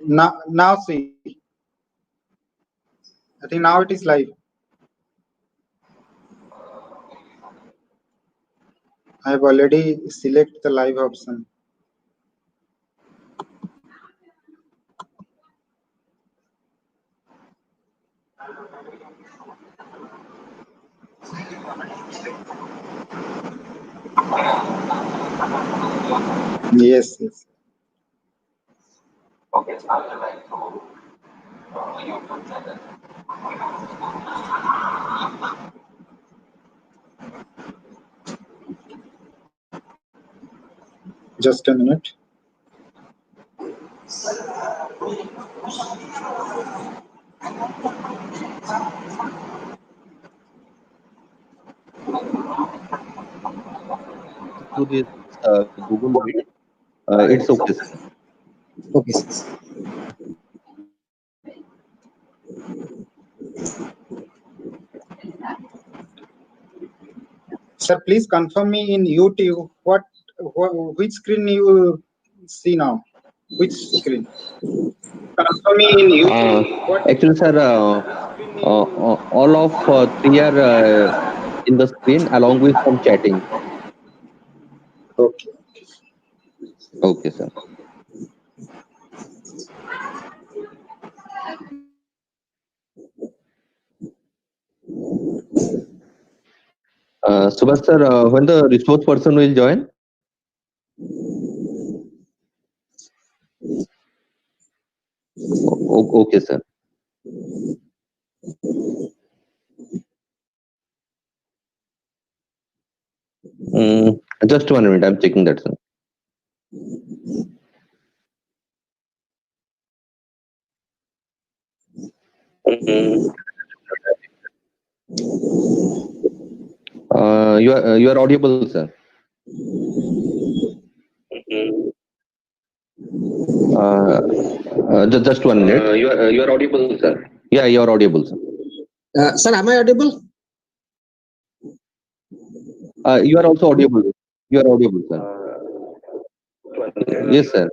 Now see, I think now it is live. I have already select the live option. Yes, yes. Just a minute. Through this Google Meet. It's okay, sir. Okay, sir. Sir, please confirm me in YouTube which screen you see now. Which screen? Confirm me in YouTube. Actually, sir, all of three are in the screen along with some chatting. Okay. Okay, sir. Subhash sir, when the resource person will join? Okay, sir. Just 1 minute, I'm checking that, sir. You are audible, sir. Just 1 minute. You are audible, sir. Yeah, you are audible, sir. Sir, am I audible? You are also audible. You are audible, sir. Yes, sir.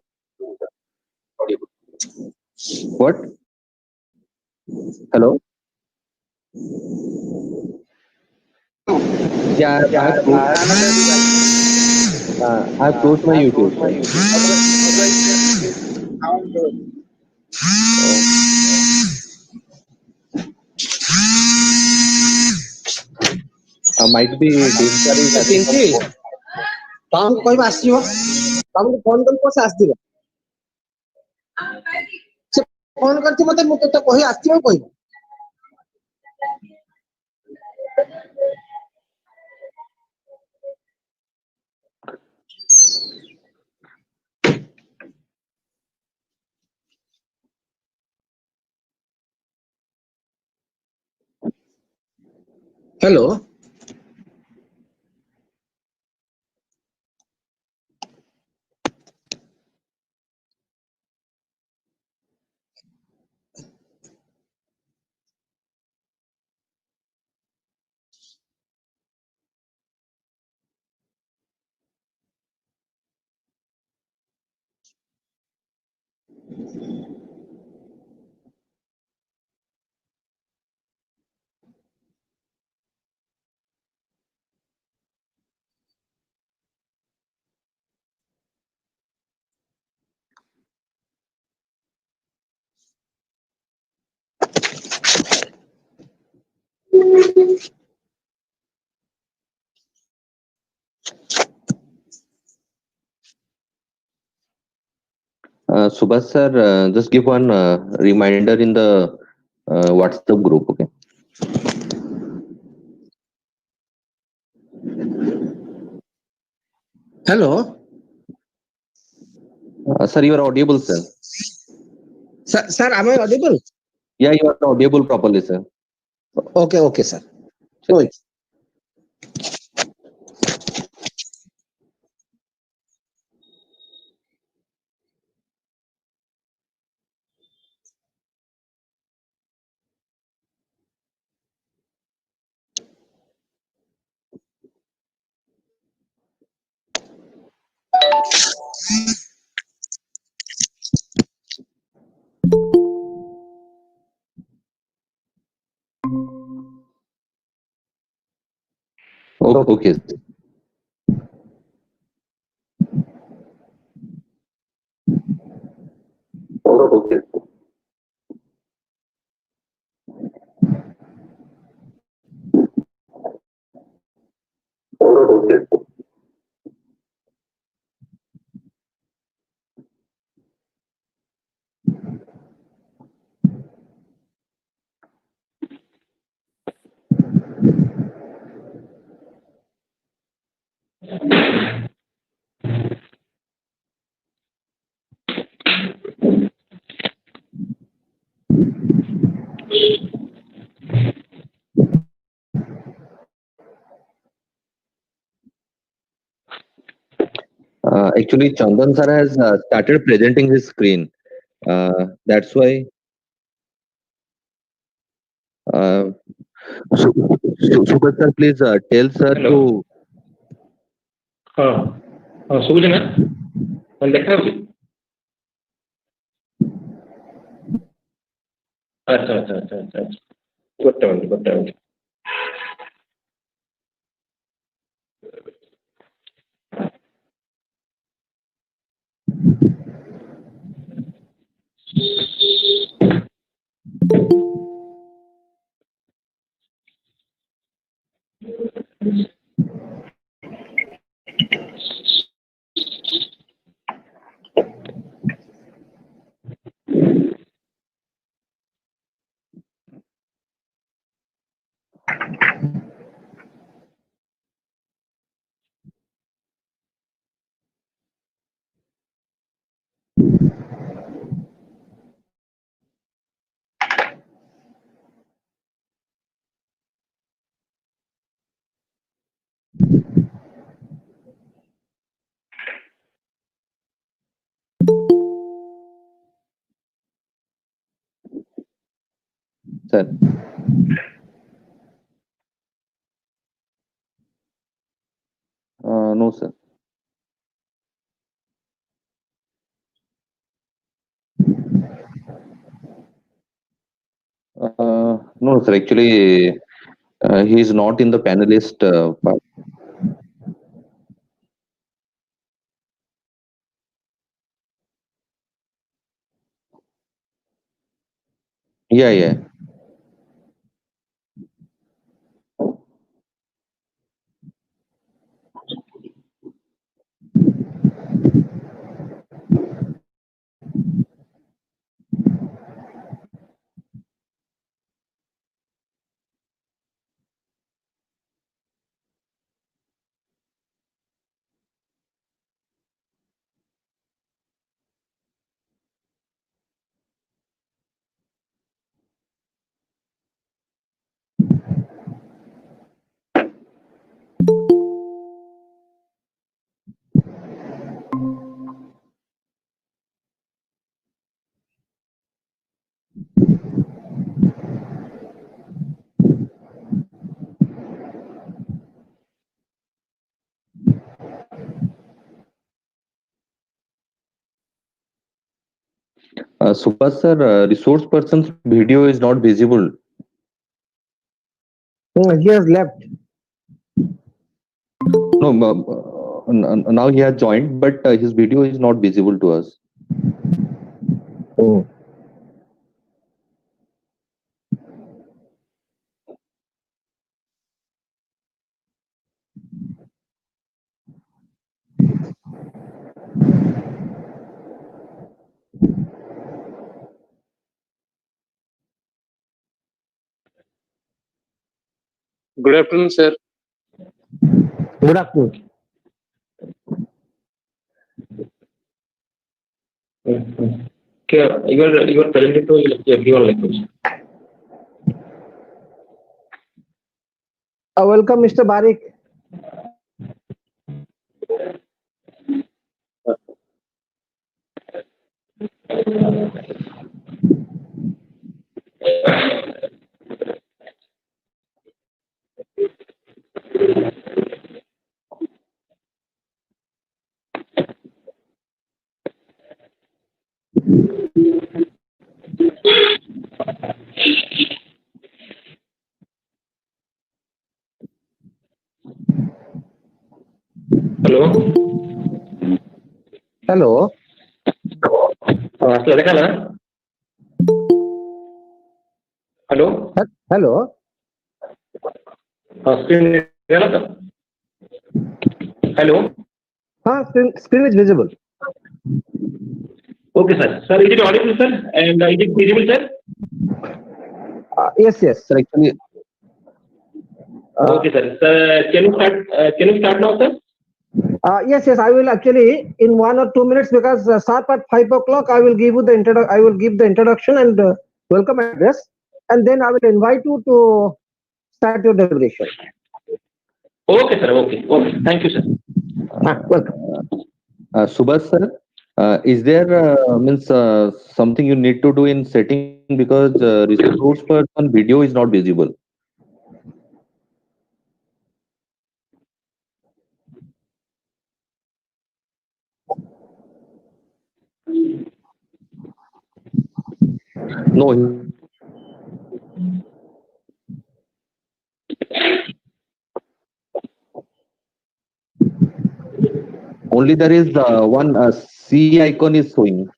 What? Hello? Yeah, I have closed my YouTube, sir. Might be Dinsar is having some Pinki ତମକୁ କହିବା ଆସିବ ତମକୁ phone କରି ପଛେ ଆସିଥିବ ସେ phone କରିଛି ମତେ ମୁଁ ତତେ କହି ଆସିଥିବ କହିବ hello Subhash sir, just give one reminder in the WhatsApp group, okay? Hello Sir, you are audible, sir. Sir am I audible? Yeah, you are audible properly, sir. Okay sir କହୁଛି Okay. Okay. Okay. Actually, Chandan sir has started presenting his screen. That's why. Uh, Super sir, please tell sir Hello. to. ଶୁଭୁଛି ନା ଦେଖାଯାଉଛି? ଆଚ୍ଛା ଆଚ୍ଛା ଆଚ୍ଛା ଆଚ୍ଛା ଆଚ୍ଛା ଗୋଟେ minute Sir. No, sir. No, sir. Actually, he is not in the panelist part. Yeah, yeah. Subhash sir, resource person's video is not visible. He has left. No, now he has joined, but his video is not visible to us. Oh. Good afternoon, sir. Good afternoon. You are presenting to everyone like this. Welcome, Mr. Barik. Hello. असलं देखा ना hello Hello. Screen गेला का hello Screen is visible. Okay sir is it Audible sir and is it visible sir Yes, yes. Sir, actually, okay sir can you start now sir Yes, yes. I will actually in 1 or 2 minutes, because sharp at 5 o'clock I will give you I will give the introduction and welcome address, and then I will invite you to start your deliberation. Okay sir okay thank you sir Welcome. Subhash sir, is there means something you need to do in setting because resource person video is not visible. No. Only there is one C icon is showing.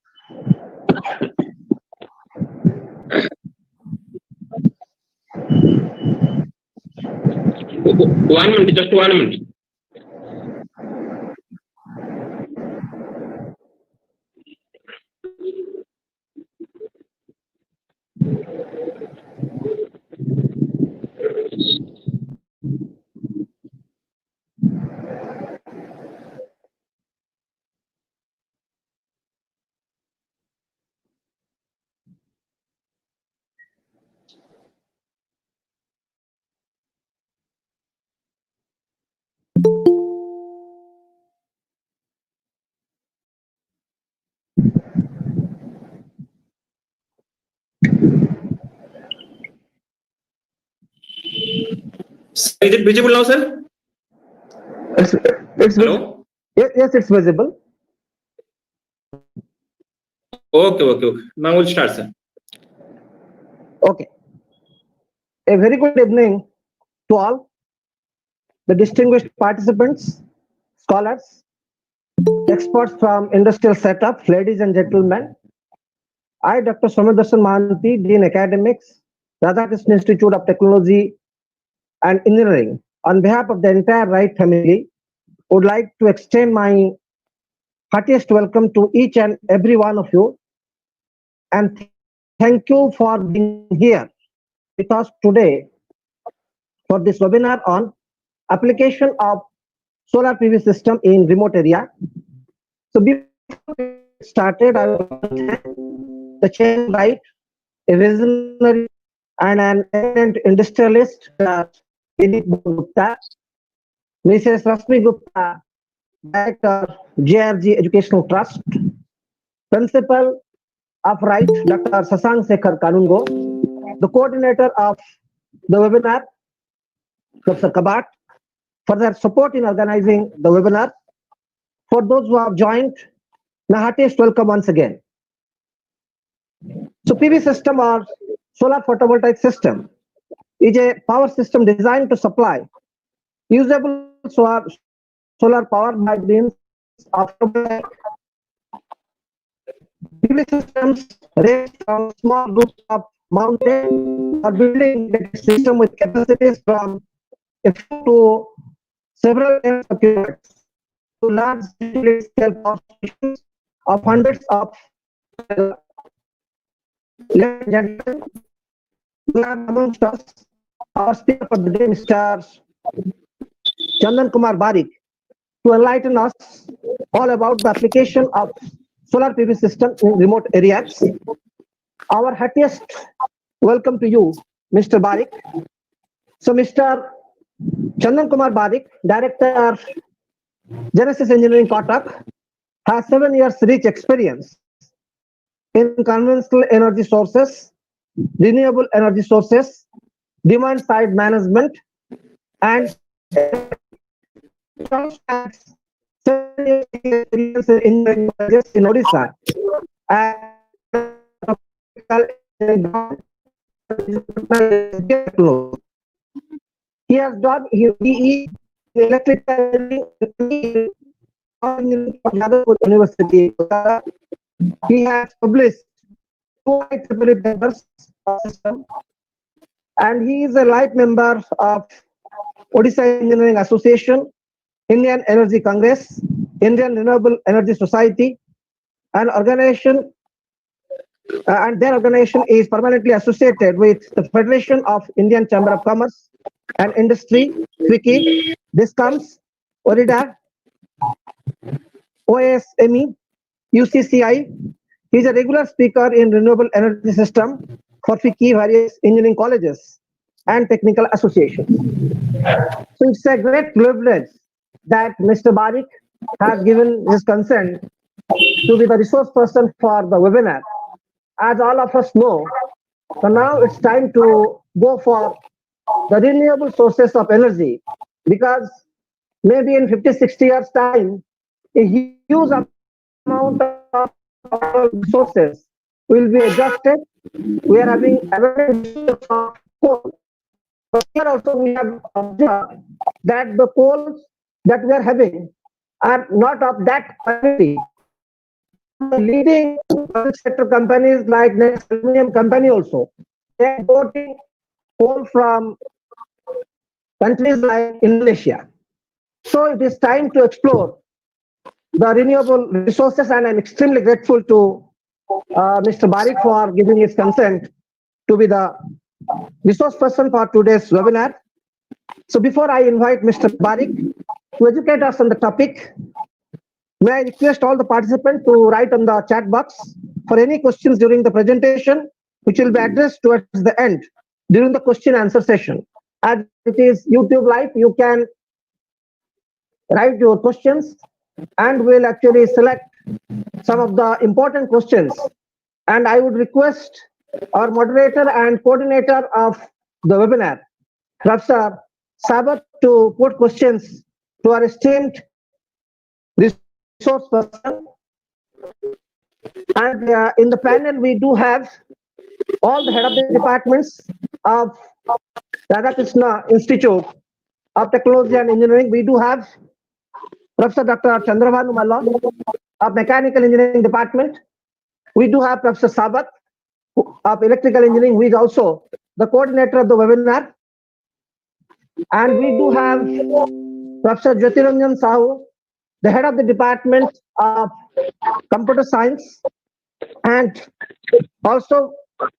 One minute, just 1 minute. Is it visible now, sir? It's Hello? Yes, it's visible. Okay. Now we'll start, sir. Okay. A very good evening to all the distinguished participants, scholars, experts from industrial setup, ladies and gentlemen. I, Dr. Somadarsan Mahanti, Dean Academics, Radhakrishnan Institute of Technology and Engineering, on behalf of the entire Wright family, would like to extend my heartiest welcome to each and every one of you, and thank you for being here with us today for this webinar on application of solar PV system in remote area. So before we started, I will thank the chairman, Wright, a visionary and an eminent industrialist, Vidit Gupta, Mrs. Rasmi Gupta, Director, JRG Educational Trust, Principal of Wright, Dr. Sasank Sekhar Kanungo, the coordinator of the webinar, Professor Kabat, for their support in organizing the webinar. For those who have joined, my heartiest welcome once again. So PV system or solar photovoltaic system is a power system designed to supply usable solar power by means of PV systems raised from small groups of mountain or building a system with capacities from a few to several tens of kilowatts to large utility scale power stations of hundreds of. Ladies and gentlemen, we have amongst us our speaker for the day, Mr. Chandan Kumar Barik, to enlighten us all about the application of solar PV system in remote areas. Our heartiest welcome to you, Mr. Barik. So, Mr. Chandan Kumar Barik, Director, Genesis Engineering, Kotak, has 7 years rich experience in conventional energy sources, renewable energy sources, demand side management, and in Odisha. He has done BE electrical Yadavpur University. He has published 2 IEEE papers on system, and he is a life member of Odisha Engineering Association, Indian Energy Congress, Indian Renewable Energy Society, an organization, and their organization is permanently associated with the Federation of Indian Chamber of Commerce and Industry, FICCI, DISCOMS, ORIDA, OSME, UCCI. He is a regular speaker in renewable energy system for FICCI, various engineering colleges and technical associations. So it's a great privilege that Mr. Barik has given his consent to be the resource person for the webinar. As all of us know, so now it's time to go for the renewable sources of energy, because maybe in 50-60 years time, a huge amount of resources will be exhausted. We are having abundant of coal. But here also we have observed that the coals that we are having are not of that quality. Leading public sector companies like Next Aluminum Company also, they are importing coal from countries like Indonesia. So it is time to explore the renewable resources, and I'm extremely grateful to Mr. Barik for giving his consent to be the resource person for today's webinar. So before I invite Mr. Barik to educate us on the topic, may I request all the participants to write on the chat box for any questions during the presentation, which will be addressed towards the end during the question answer session. As it is YouTube Live, you can write your questions and we'll actually select some of the important questions. And I would request our moderator and coordinator of the webinar, Professor Sabat, to put questions to our esteemed resource person. And in the panel, we do have all the head of the departments of Radhakrishna Institute of Technology and Engineering. We do have Professor Dr. Chandrabhanu Malla of Mechanical Engineering Department. We do have Professor Sabat of Electrical Engineering, who is also the coordinator of the webinar. And we do have Professor Jyotiranjan Sahu, the head of the Department of Computer Science. And also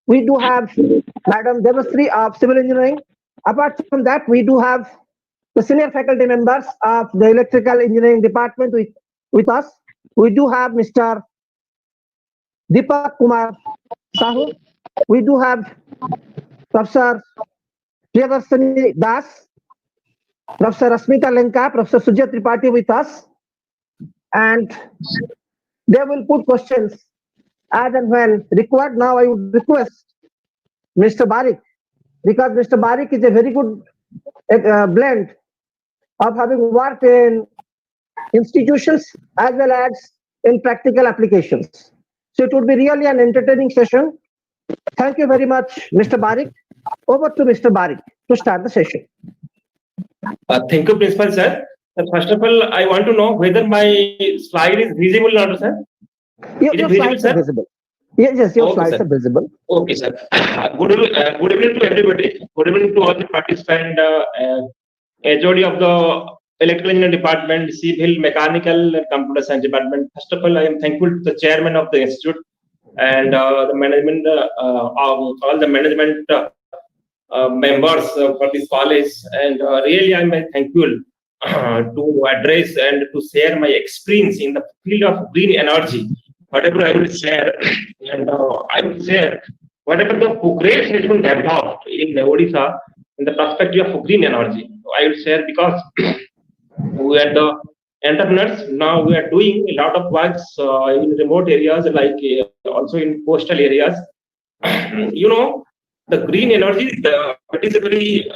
we do have Madam Devasri of Civil Engineering. Apart from that, we do have the senior faculty members of the Electrical Engineering Department with us. We do have Mr. Deepak Kumar Sahu. We do have Professor Priyadarsini Das, Professor Asmita Lenka, Professor Sujat Tripathi with us. And they will put questions as and when required. Now I would request Mr. Barik, because Mr. Barik is a very good blend of having worked in institutions as well as in practical applications. So it would be really an entertaining session. Thank you very much, Mr. Barik. Over to Mr. Barik to start the session. Thank you, Principal Sir. First of all, I want to know whether my slide is visible or not, sir. Your slides are visible. Yes, your slides are visible. Okay, sir. Good evening to everybody. Good evening to all the participants, HOD of the Electrical Engineering Department, Civil, Mechanical, and Computer Science Department. First of all, I am thankful to the chairman of the institute and the management, all the management members for this college. And really, I am thankful to address and to share my experience in the field of green energy. Whatever I will share, and I will share whatever the progress has been developed in Odisha in the perspective of green energy. I will share because we are the entrepreneurs. Now we are doing a lot of works in remote areas, like also in coastal areas. You know, the green energy, it is a very,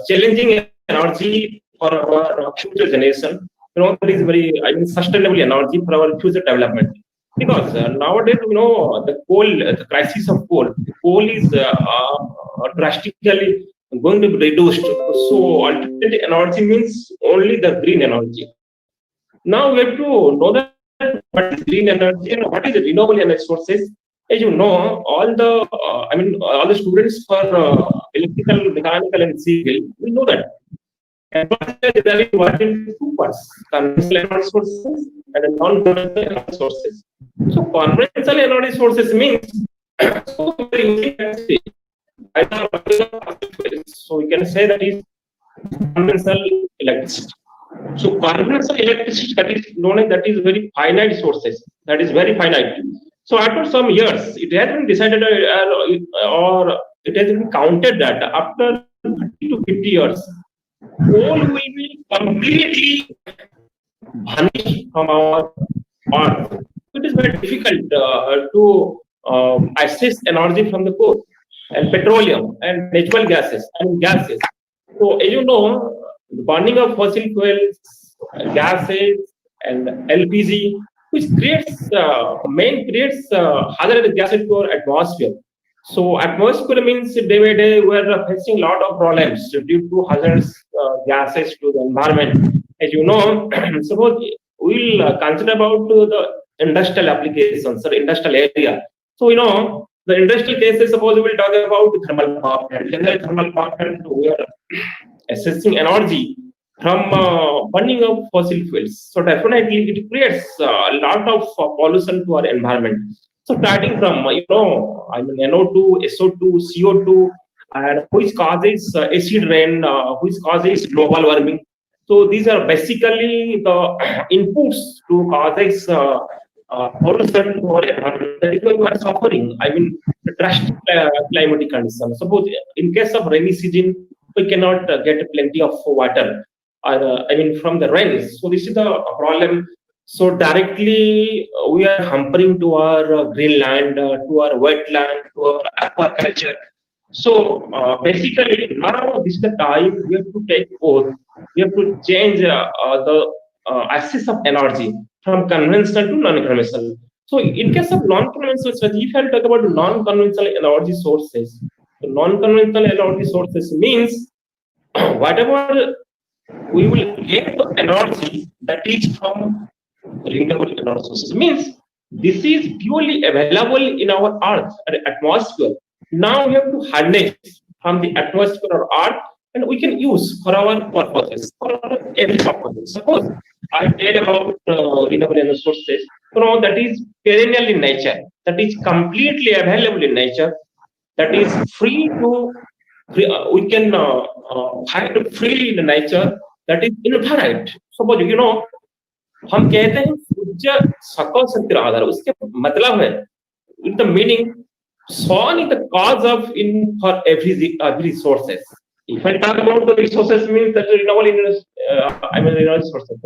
challenging energy for our future generation. You know, it is very, sustainable energy for our future development. Because nowadays, you know, the crisis of coal is drastically going to be reduced. So, alternate energy means only the green energy. Now we have to know that what is green energy and what is renewable energy sources. As you know, all the students for electrical, mechanical, and civil, we know that. And they are divided into two parts: conventional energy sources and non-conventional energy sources. So conventional energy sources means so we are using electricity. So we can say that is conventional electricity. So conventional electricity, that is known as, that is very finite sources. That is very finite. So after some years, it has been decided or it has been counted that after 30 to 50 years, coal will be completely vanished from our earth. It is very difficult to access energy from the coal and petroleum and natural gases and gases. So as you know, the burning of fossil fuels, gases, and LPG, which creates hazardous gases to our atmosphere. So atmosphere means day by day we are facing a lot of problems due to hazardous gases to the environment. As you know, suppose we'll consider about the industrial applications or industrial area. So the industrial cases, suppose we will talk about thermal power plant. General thermal power plant, we are assessing energy from burning of fossil fuels. So definitely it creates a lot of pollution to our environment. So starting from NO2, SO2, CO2, and which causes acid rain, which causes global warming. So these are basically the inputs to causes pollution to our environment. That is why we are suffering. Drastic climatic conditions. Suppose in case of rainy season, we cannot get plenty of water. From the rains. So this is the problem. So directly we are hampering to our green land, to our wetland, to our aquaculture. So basically now this is the time we have to take both. We have to change the access of energy from conventional to non-conventional. So in case of non-conventional, if I talk about non-conventional energy sources, non-conventional energy sources means whatever we will get the energy that is from renewable energy sources. Means this is purely available in our Earth atmosphere. Now we have to harness from the atmosphere or Earth, and we can use for our purposes, for our every purposes. Suppose I said about renewable energy sources, that is perennial in nature, that is completely available in nature, that is free to we can find freely in the nature, that is infinite. Suppose हम कहते हैं सूर्य सकल शक्ति आधार, उसके मतलब है in the meaning sun is the cause of in for every resources. If I talk about the resources means that renewable renewable resources.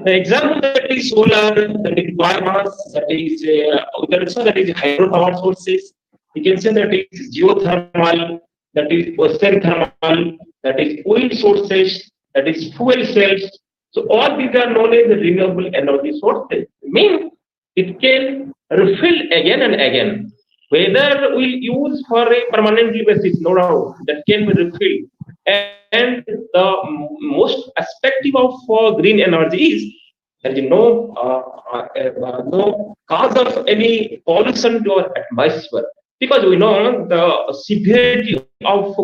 The example that is solar, that is biomass, that is that is hydropower sources. You can say that is geothermal, that is ocean thermal, that is wind sources, that is fuel cells. So all these are known as renewable energy sources. Means it can refill again and again. Whether we use for a permanent basis, no doubt, that can be refilled. And the most aspective of green energy is there is no cause of any pollution to our atmosphere, because we know the severity of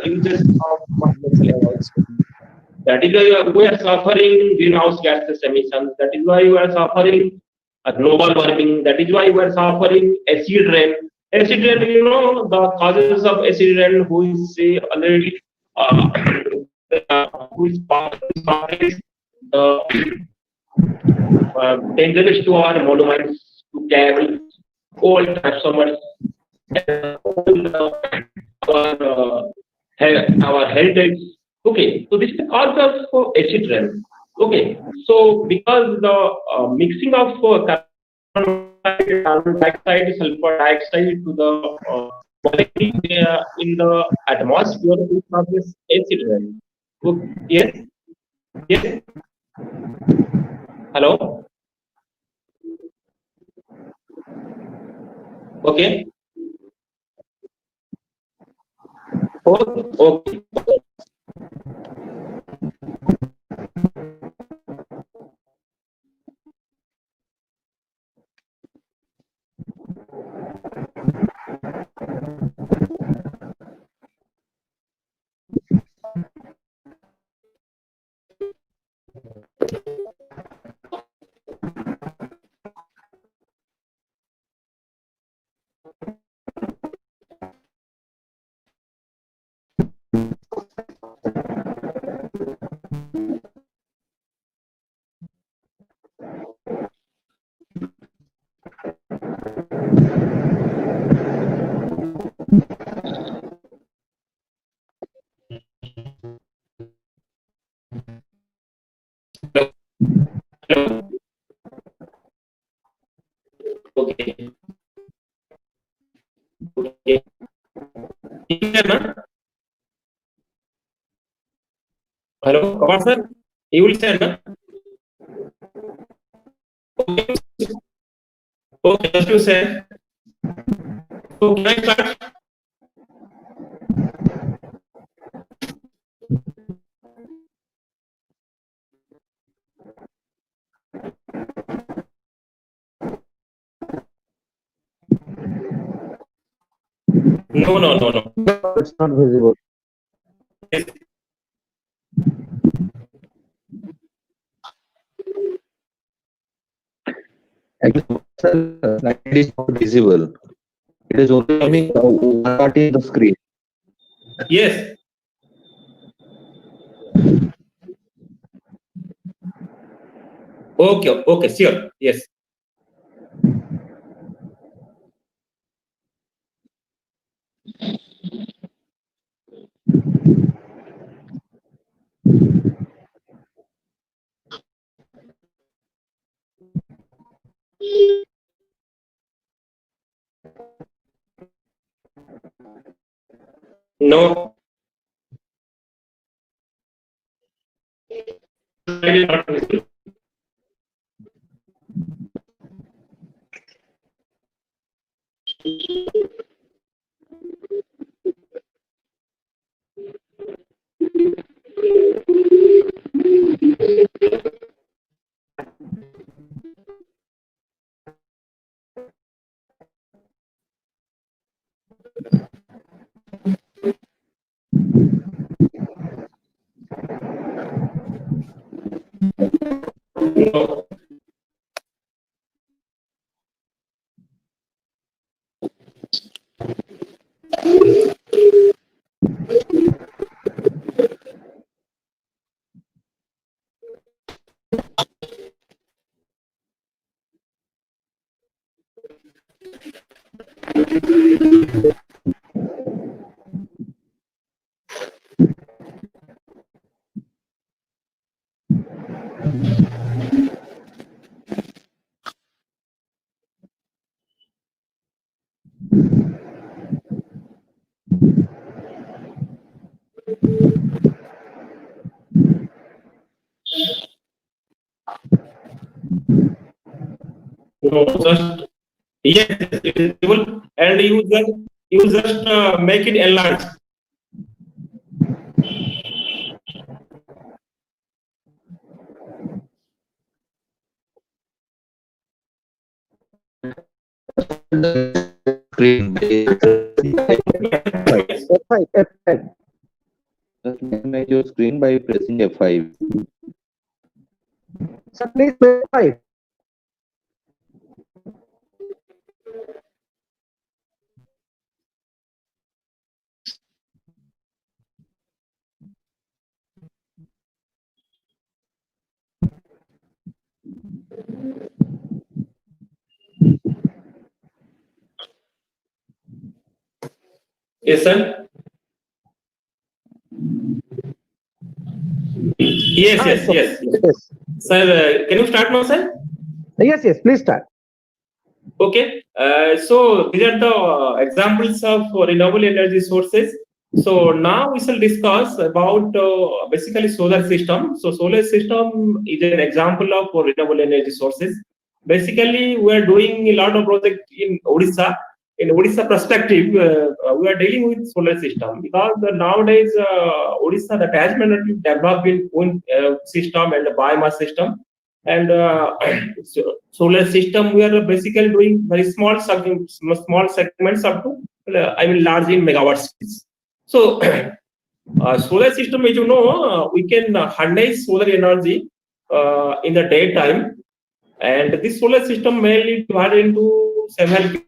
uses of conventional energy. That is why we are suffering greenhouse gases emissions. That is why we are suffering global warming. That is why we are suffering acid rain. Acid rain, the causes of acid rain, who is already who is dangerous to our monuments, to carry old transformers, our heritage. Okay, so this is the cause of acid rain. Okay, so because the mixing of carbon dioxide, sulfur dioxide to the molecule in the atmosphere, we have this acid rain. Okay. Yes, yes. Hello. Okay. Okay. Hello. Okay. Okay. Hello, Kamal sir. You will say, na? Okay. Okay, just you say. So can I start? No, no, no, no. No, it's not visible. Yes. Actually, sir, it is not visible. It is only coming one part in the screen. Yes. Okay, okay, sure. Yes. No. Slide is not visible. No. No, just yes, it is visible, and you just make it enlarge. Screen by F5, F5. just minimize your screen by pressing F5. Sir, please F5. Yes, sir. Yes, yes, yes, yes. Yes. Sir, can you start now, sir? Yes, yes, please start. Okay. So these are the examples of renewable energy sources. So now we shall discuss about basically solar system. So solar system is an example of renewable energy sources. Basically, we are doing a lot of project in Odisha. In Odisha perspective, we are dealing with solar system because nowadays Odisha the attachment developed in wind system and the biomass system. And solar system we are basically doing very small segments up to large in megawatts. So solar system, as you know, we can harness solar energy in the daytime, and this solar system mainly divided into several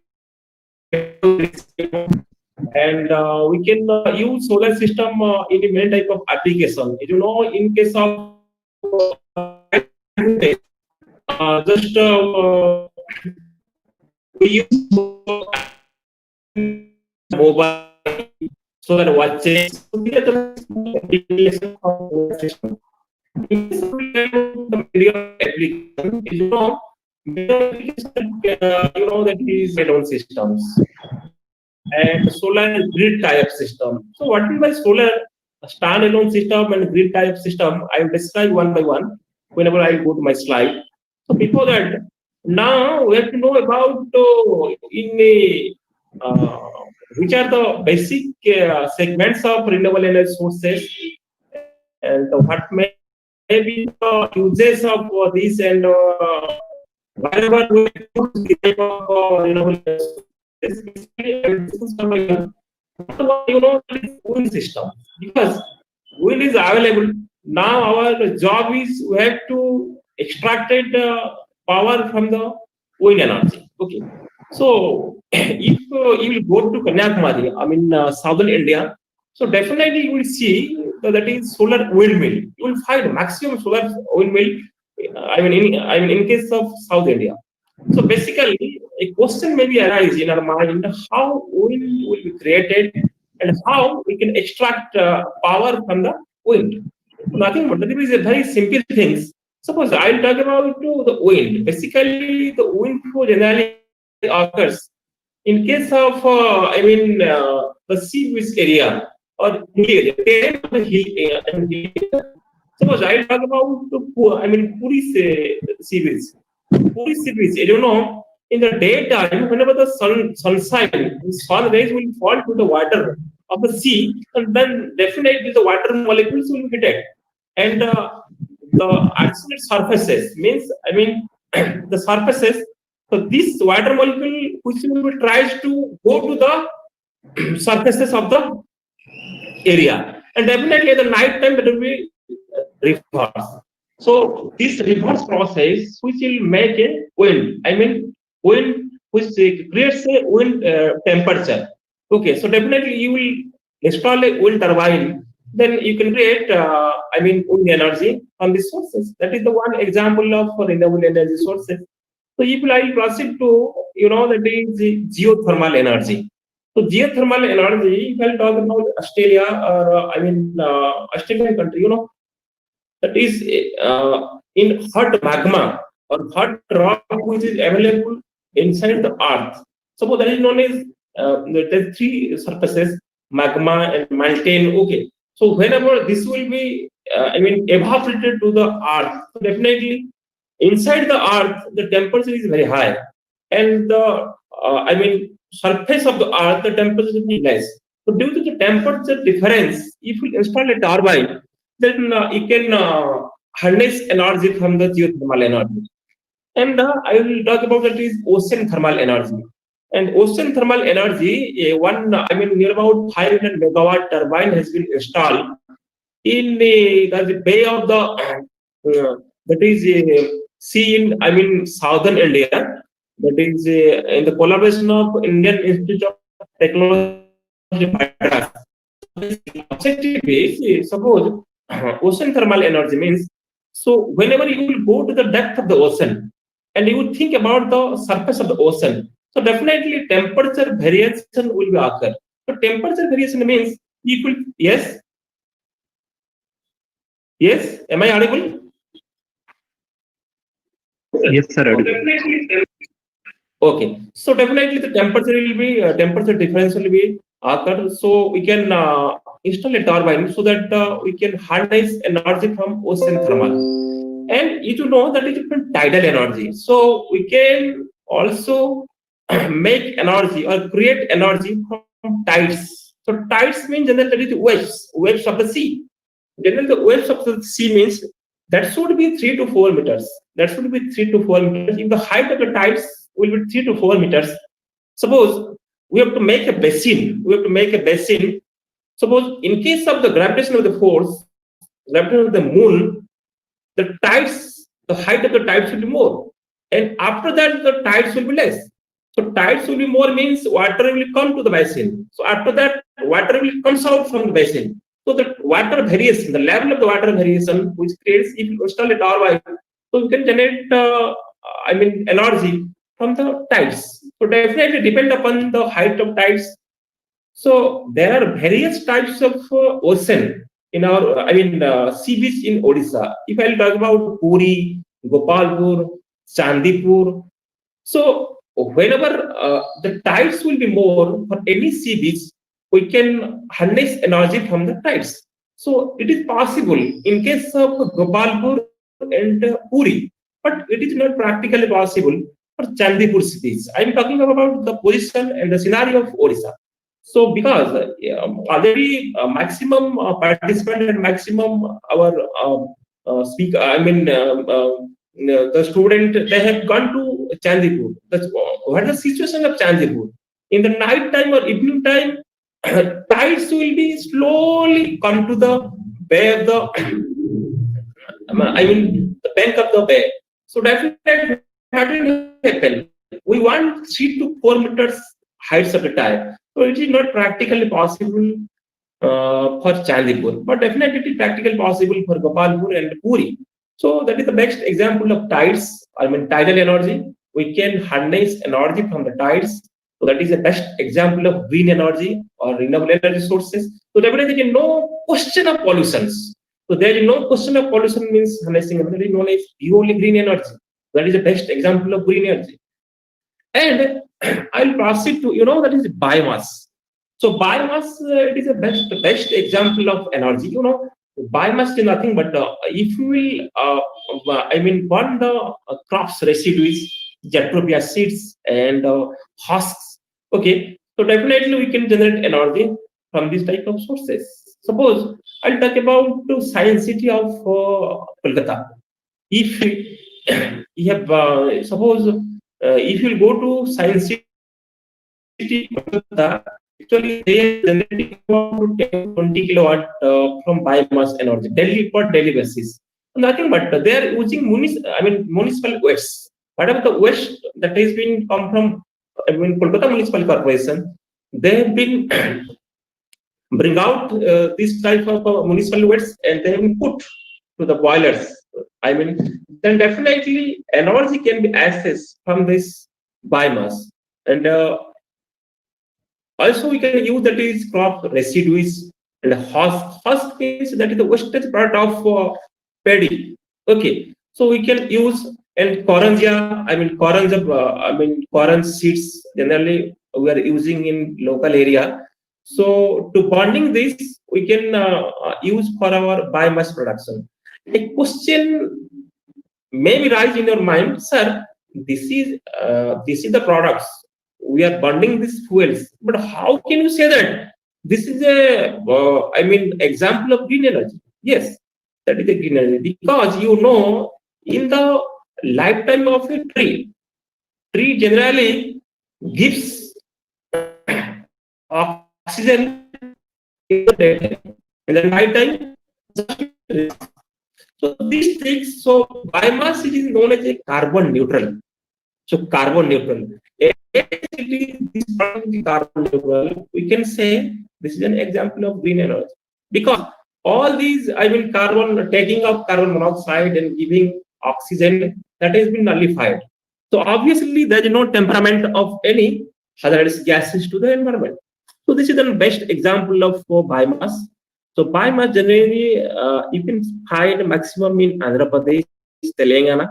and we can use solar system in many type of application. You know, in case of just we use mobile solar watches. So these are the system. The media application, you know, that is alone systems and solar grid type system. So what is my solar standalone system and grid type system? I will describe one by one whenever I go to my slide. So before that, now we have to know about which are the basic segments of renewable energy sources and what may be the uses of these and whatever we use the type of renewable energy. You know, wind system, because wind is available now. Our job is we have to extract power from the wind energy. Okay, so if you will go to Kanyakumari, I mean southern India, so definitely you will see that is solar windmill. You will find maximum solar windmill. In case of South India. So basically, a question may be arise in our mind: how wind will be created and how we can extract power from the wind. Nothing but that is a very simple things. Suppose I'll talk about the wind. Basically, the wind flow generally occurs in case of the sea breeze area or hill area, Suppose I'll talk about Puri sea breeze. Puri sea breeze, you know, in the daytime, whenever the sunshine, the sun rays will fall to the water of the sea, and then definitely the water molecules will be detected. And the absolute surfaces means, the surfaces. So this water molecule, which will tries to go to the surfaces of the area, and definitely at the night time it will be reverse. So this reverse process, which will make a wind. Wind which creates a wind temperature. Okay, so definitely you will install a wind turbine. Then you can create, wind energy from these sources. That is the one example of renewable energy sources. So if I proceed to, that is the geothermal energy. So geothermal energy, if I talk about Australia or Australian country, that is in hot magma or hot rock which is available inside the earth. So that is known as the three surfaces: magma and mountain. Okay. So whenever this will be, evaporated to the earth, so definitely inside the earth the temperature is very high, and the surface of the earth the temperature will be less. So due to the temperature difference, if we install a turbine, then you can harness energy from the geothermal energy. And I will talk about that is ocean thermal energy. And ocean thermal energy, near about 500 megawatt turbine has been installed in the bay of the that is sea in southern India. That is in the collaboration of Indian Institute of Technology, Madras. Suppose ocean thermal energy means, so whenever you will go to the depth of the ocean and you will think about the surface of the ocean, so definitely temperature variation will be occur. So temperature variation means equal. Yes, am I audible? Yes, sir. Okay, so definitely the temperature will be temperature difference will be occur. So we can install a turbine so that we can harness energy from ocean thermal. And you know that is different tidal energy. So we can also make energy or create energy from tides. So tides means generally waves of the sea. Generally the waves of the sea means that should be 3 to 4 meters. That should be 3 to 4 meters. If the height of the tides will be 3 to 4 meters, suppose we have to make a basin. Suppose in case of the gravitation of the force, gravitation of the moon, the height of the tides will be more, and after that the tides will be less. So tides will be more means water will come to the basin. So after that, water will comes out from the basin. So the water variation, the level of the water variation, which creates if you install a turbine, so you can generate, energy from the tides. So definitely depend upon the height of tides. So there are various types of ocean in our, sea beach in Odisha. If I'll talk about Puri, Gopalpur, Chandipur, so whenever the tides will be more for any sea beach, we can harness energy from the tides. So it is possible in case of Gopalpur and Puri, but it is not practically possible for Chandipur cities. I am talking about the position and the scenario of Odisha. So because already maximum participant and maximum our speaker, the student, they have gone to Chandipur. What is the situation of Chandipur? In the night time or evening time, tides will be slowly come to the bay of the bank of the bay. So definitely what will happen? We want 3 to 4 meters heights of the tide. So it is not practically possible for Chandipur, but definitely it is practically possible for Gopalpur and Puri. So that is the best example of tides. Tidal energy. We can harness energy from the tides. So that is the best example of green energy or renewable energy sources. So definitely there is no question of pollutions. So there is no question of pollution means harnessing energy known as purely green energy. That is the best example of green energy. And I'll proceed to, that is biomass. So biomass, it is a best example of energy. Biomass is nothing but if we will burn the crops residues, jatropia seeds and husks. Okay, so definitely we can generate energy from this type of sources. Suppose I'll talk about the science city of Kolkata. If you have suppose if you go to science city, actually they are generating about 10, 20 kilowatt from biomass energy daily basis. Nothing but they are using municipal waste. Whatever the waste that has been come from Kolkata Municipal Corporation, they have been bring out this type of municipal waste and they have been put to the boilers. Then definitely energy can be accessed from this biomass, and also we can use that is crop residues and husk means that is the wastage part of paddy. Okay, so we can use and corn seeds generally we are using in local area. So to bonding this, we can use for our biomass production. A question may be rise in your mind, sir. This is the products we are burning these fuels, but how can you say that this is a example of green energy? Yes, that is a green energy because in the lifetime of a tree generally gives oxygen in the daytime. In the night time, so these things, so biomass it is known as a carbon neutral. So carbon neutral. This carbon neutral, we can say this is an example of green energy because all these, carbon taking of carbon monoxide and giving oxygen that has been nullified. So obviously there is no temperament of any hazardous gases to the environment. So this is the best example of biomass. So biomass generally you can find maximum in Andhra Pradesh, Telangana.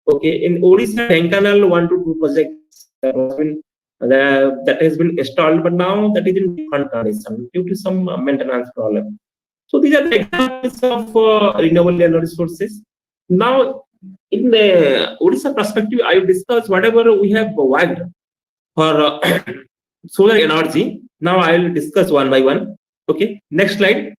Okay, in Odisha, Dhenkanal 1 to 2 projects that has been installed, but now that is in different condition due to some maintenance problem. So these are the examples of renewable energy sources. Now, in the Odisha perspective, I will discuss whatever we have worked for solar energy. Now I will discuss one by one. Okay, next slide.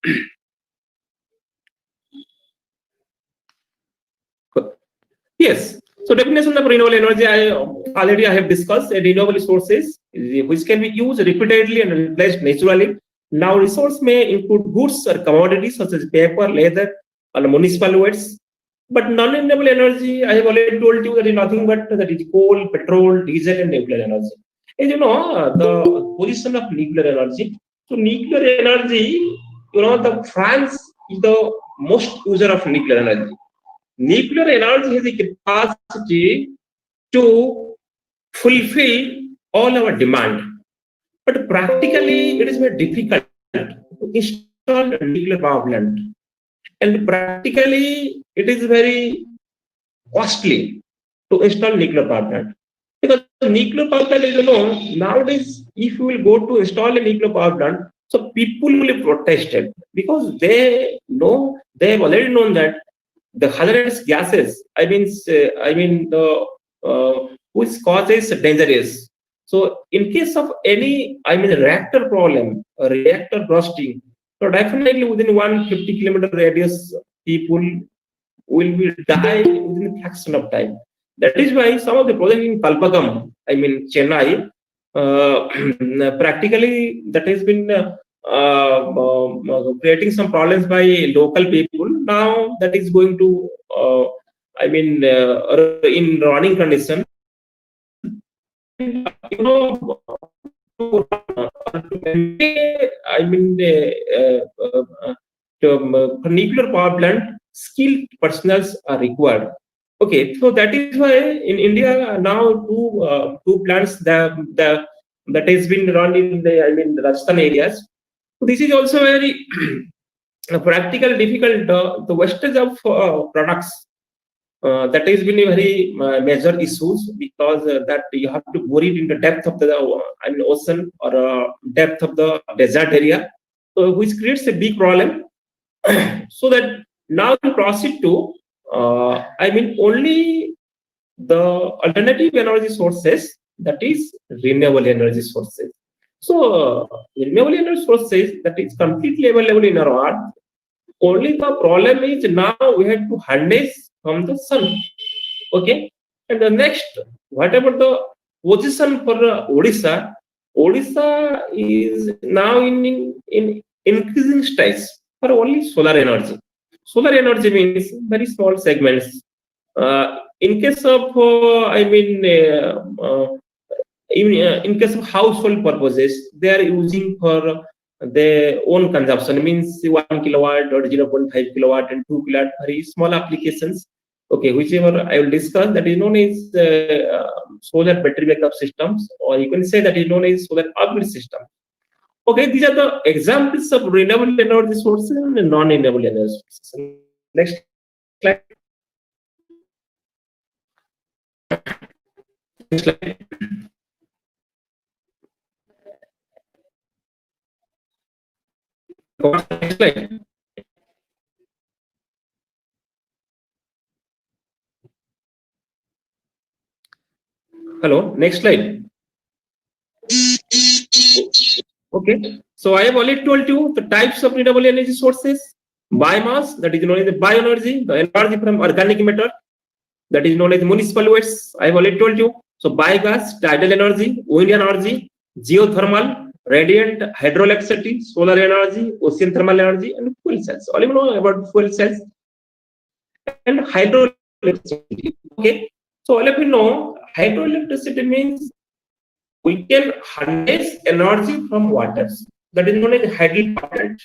Yes. So definition of renewable energy, I have discussed. Renewable sources which can be used repeatedly and replaced naturally. Now resource may include goods or commodities such as paper, leather, or municipal waste. But non-renewable energy, I have already told you that is nothing but that is coal, petrol, diesel, and nuclear energy. As you know, the position of nuclear energy. So nuclear energy, the France is the most user of nuclear energy. Nuclear energy has the capacity to fulfill all our demand. But practically, it is very difficult to install a nuclear power plant. And practically, it is very costly to install nuclear power plant. Because nuclear power plant, nowadays, if you will go to install a nuclear power plant, so people will protest it because they have already known that the hazardous gases, which causes dangerous. So in case of any, reactor problem, or reactor bursting, so definitely within 150-kilometer radius, people will be die within a fraction of time. That is why some of the projects in Kalpakam, Chennai, practically that has been creating some problems by local people. Now that is going to, in running condition. For nuclear power plant, skilled personnel are required. Okay, so that is why in India now two plants that has been run in the Rajasthan areas. So this is also very practical, difficult. The wastage of products that has been a very major issues because that you have to bore it in the depth of the ocean or depth of the desert area, so which creates a big problem. So that now we proceed to only the alternative energy sources, that is renewable energy sources. So renewable energy sources that is completely available in our earth. Only the problem is now we have to harness from the sun. Okay, and the next, whatever the position for Odisha, Odisha is now in increasing stage for only solar energy. Solar energy means very small segments. In case of, in case of household purposes, they are using for their own consumption. Means 1 kilowatt or 0.5 kilowatt and 2 kilowatt, very small applications. Okay, whichever I will discuss, that is known as solar battery backup systems, or you can say that is known as solar off-grid system. Okay, these are the examples of renewable energy sources and non-renewable energy sources. Next slide. Next slide. Next slide. Hello, next slide. Okay, so I have already told you the types of renewable energy sources. Biomass, that is known as the bioenergy, the energy from organic matter, that is known as municipal waste. I have already told you. So biogas, tidal energy, wind energy, geothermal, radiant hydroelectricity, solar energy, ocean thermal energy, and fuel cells. All you know about fuel cells and hydroelectricity. Okay, so all of you know hydroelectricity means we can harness energy from waters. That is known as hydropower plant.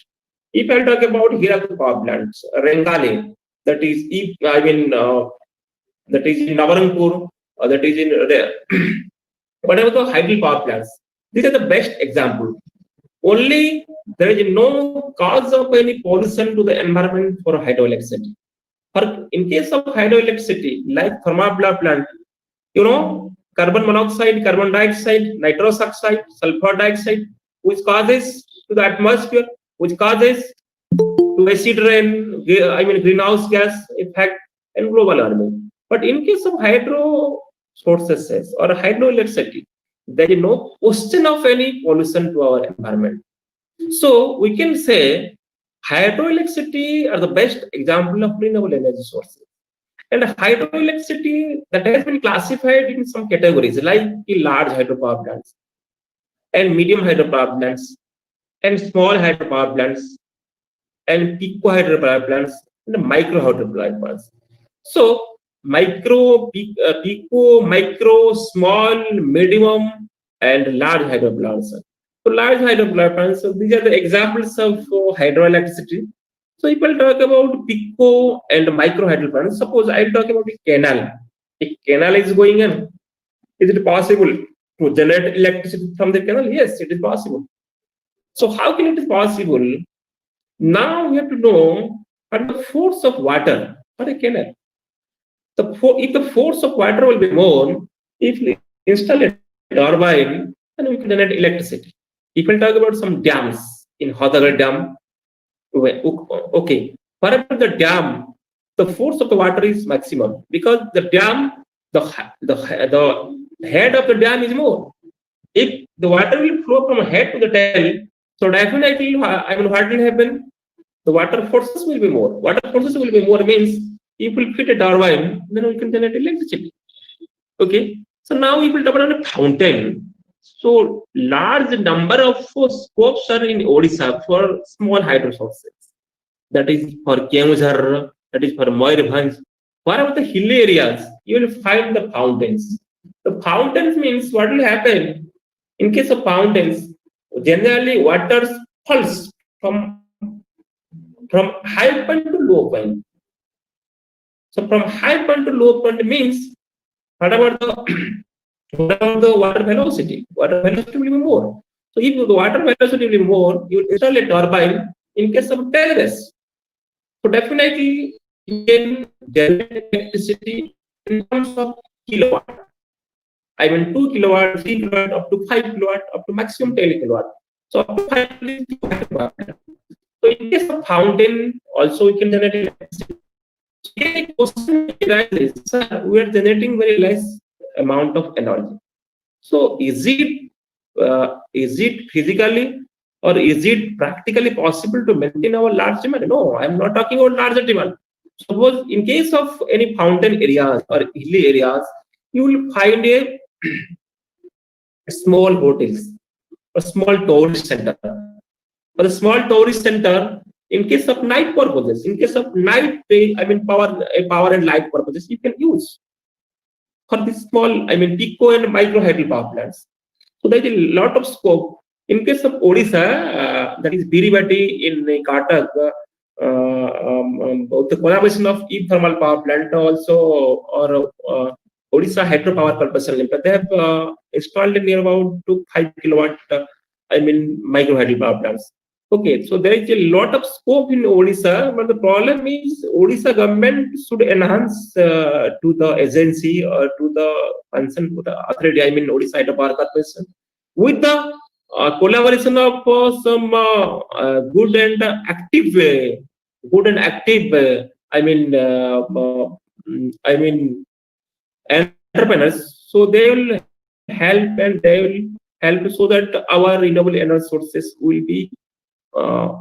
If I talk about Hirakud power plants, Rengale, that is that is in Nabarangpur, or that is in whatever the hydropower plants. These are the best example. Only there is no cause of any pollution to the environment for hydroelectricity. For in case of hydroelectricity, like thermal power plant, carbon monoxide, carbon dioxide, nitrous oxide, sulfur dioxide, which causes to the atmosphere, which causes to acid rain, greenhouse gas effect, and global warming. But in case of hydro sources or hydroelectricity, there is no question of any pollution to our environment. So we can say hydroelectricity are the best example of renewable energy sources. And hydroelectricity that has been classified in some categories, like large hydropower plants, and medium hydropower plants, and small hydropower plants, and pico hydropower plants, and micro hydropower plants. So micro, pico, micro, small, medium, and large hydropower plants. So large hydropower plants. So these are the examples of hydroelectricity. So if I talk about pico and micro hydropower plants, suppose I talk about a canal. A canal is going in. Is it possible to generate electricity from the canal? Yes, it is possible. So how can it be possible? Now we have to know what the force of water for a canal. If the force of water will be more, if we install a turbine, then we can generate electricity. If we talk about some dams in Hodagar Dam, okay, wherever the dam, the force of the water is maximum because the dam, the head of the dam is more. If the water will flow from head to the tail, so definitely, I mean, what will happen? The water forces will be more. Water forces will be more means if we fit a turbine, then we can generate electricity. Okay. So now we will talk about a fountain. So large number of scopes are in Odisha for small hydro sources. That is for Keonjhar, that is for Mayurbhanj. Wherever the hilly areas, you will find the fountains. The fountains means what will happen in case of fountains. Generally, water falls from high point to low point. So from high point to low point means what about the water velocity? Water velocity will be more. So if the water velocity will be more, you will install a turbine in case of terrace. So definitely you can generate electricity in terms of kilowatt. I mean 2 kilowatt, 3 kilowatt, up to 5 kilowatt, up to maximum 10 kilowatt. So up to 5 kilowatt. So in case of fountain, also we can generate electricity. So the question arises, sir, we are generating very less amount of energy. So is it physically or is it practically possible to maintain our large demand? No, I'm not talking about larger demand. Suppose in case of any fountain areas or hilly areas, you will find a small hotels, a small tourist center. For a small tourist center, in case of night purposes, in case of night, power and light purposes, you can use for this small, pico and micro hydropower plants. So there is a lot of scope. In case of Odisha, that is Biribati in Cuttack, the collaboration of Eve Thermal Power Plant also or Odisha Hydropower Corporation Limited, they have installed near about 5 kilowatt, micro hydropower plants. Okay, so there is a lot of scope in Odisha, but the problem is Odisha government should enhance to the agency or to the concern to the authority, Odisha Hydropower Corporation, with the collaboration of some good and active entrepreneurs. So they will help so that our renewable energy sources will be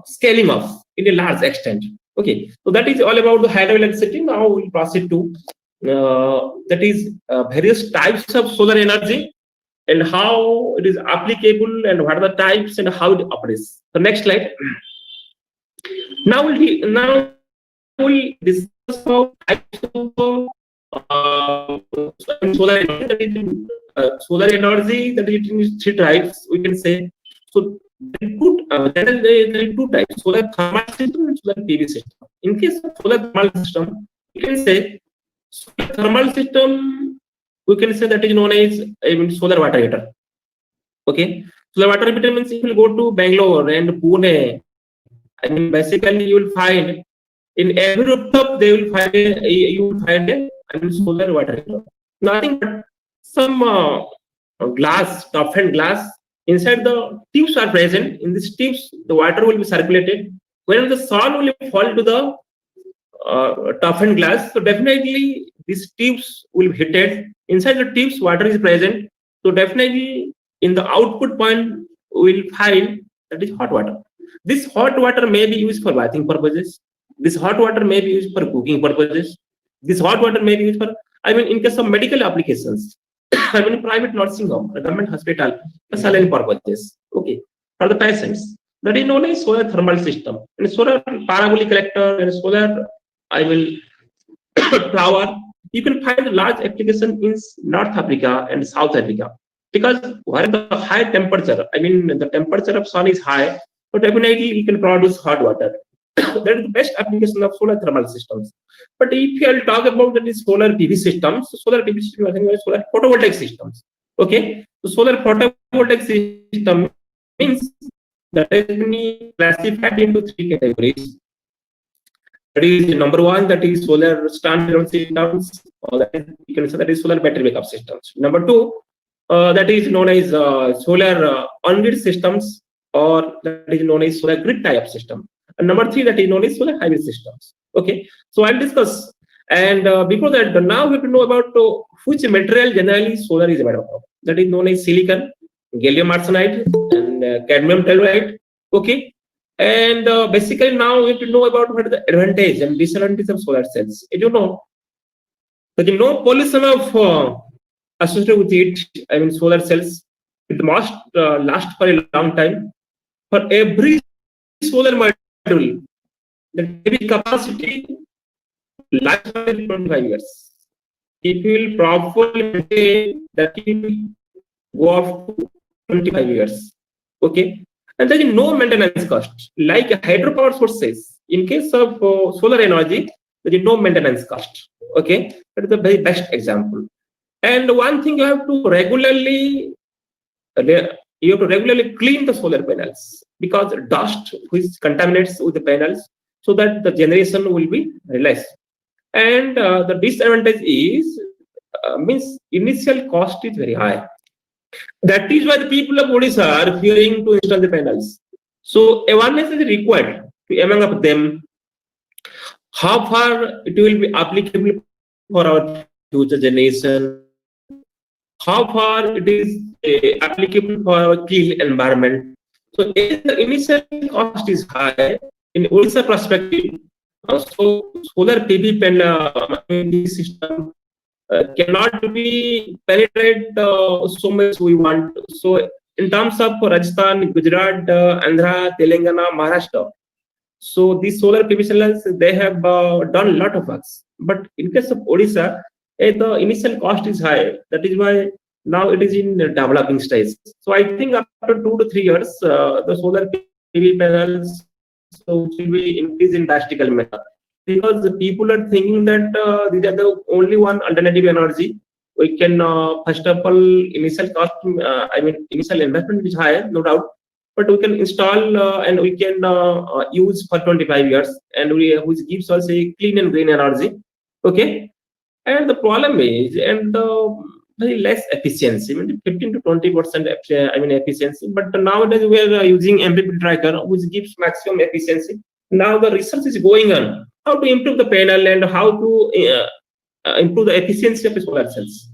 scaling up in a large extent. Okay, so that is all about the hydroelectricity. Now we'll proceed to that is various types of solar energy and how it is applicable and what are the types and how it operates. The next slide. Now we'll discuss about types of solar energy. Solar energy that it is 3 types, we can say. So there are 2 types: solar thermal system and solar PV system. In case of solar thermal system, we can say solar thermal system. We can say that is known as solar water heater. Okay, solar water heater means if you go to Bangalore and Pune, basically you will find in every rooftop they will find a solar water heater. Nothing but some glass, toughened glass. Inside the tubes are present. In these tubes, the water will be circulated. When the sun will fall to the toughened glass, so definitely these tubes will be heated. Inside the tubes, water is present. So definitely in the output point, we will find that is hot water. This hot water may be used for bathing purposes. This hot water may be used for cooking purposes. This hot water may be used for, in case of medical applications. Private nursing home, a government hospital, for saline purposes. Okay, for the patients. That is known as solar thermal system. And solar parabolic collector and solar, flower, you can find a large application in North Africa and South Africa, because where the high temperature, I mean the temperature of sun is high, so definitely you can produce hot water. That is the best application of solar thermal systems. But if you talk about that is solar PV systems, solar PV systems, I think solar photovoltaic systems. Okay, so solar photovoltaic system means that has been classified into 3 categories. That is number 1, that is solar standalone systems, or that is, you can say that is solar battery backup systems. Number 2, that is known as solar on-grid systems, or that is known as solar grid tie-up system. And number 3, that is known as solar hybrid systems. Okay, so I'll discuss. And before that, now we have to know about which material generally solar is made of. That is known as silicon, gallium arsenide, and cadmium telluride. Okay, and basically now we have to know about what is the advantage and disadvantage of solar cells. As you know, there is no pollution of associated with it. I mean, solar cells, it must last for a long time. For every solar module, the heavy capacity lasts for 25 years. If you will properly maintain, that will go up to 25 years. Okay, and there is no maintenance cost like hydropower sources. In case of solar energy, there is no maintenance cost. Okay, that is the very best example. And one thing, you have to regularly clean the solar panels, because dust which contaminates with the panels, so that the generation will be less. And the disadvantage is means initial cost is very high. That is why the people of Odisha are fearing to install the panels. So awareness is required to among of them how far it will be applicable for our future generation, how far it is applicable for our clean environment. So if the initial cost is high in Odisha perspective, so solar PV panel system cannot be penetrated so much we want. So in terms of Rajasthan, Gujarat, Andhra, Telangana, Maharashtra, so these solar PV cells, they have done a lot of works. But in case of Odisha, the initial cost is high. That is why now it is in developing stage. So I think after 2 to 3 years, the solar PV panels will be increased in drastical manner, because the people are thinking that these are the only one alternative energy. We can first of all, initial cost, I mean initial investment is high, no doubt, but we can install and we can use for 25 years, and which gives us a clean and green energy. Okay, and the problem is, and very less efficiency, I mean 15 to 20% efficiency. But nowadays we are using MPP tracker, which gives maximum efficiency. Now the research is going on how to improve the panel and how to improve the efficiency of the solar cells.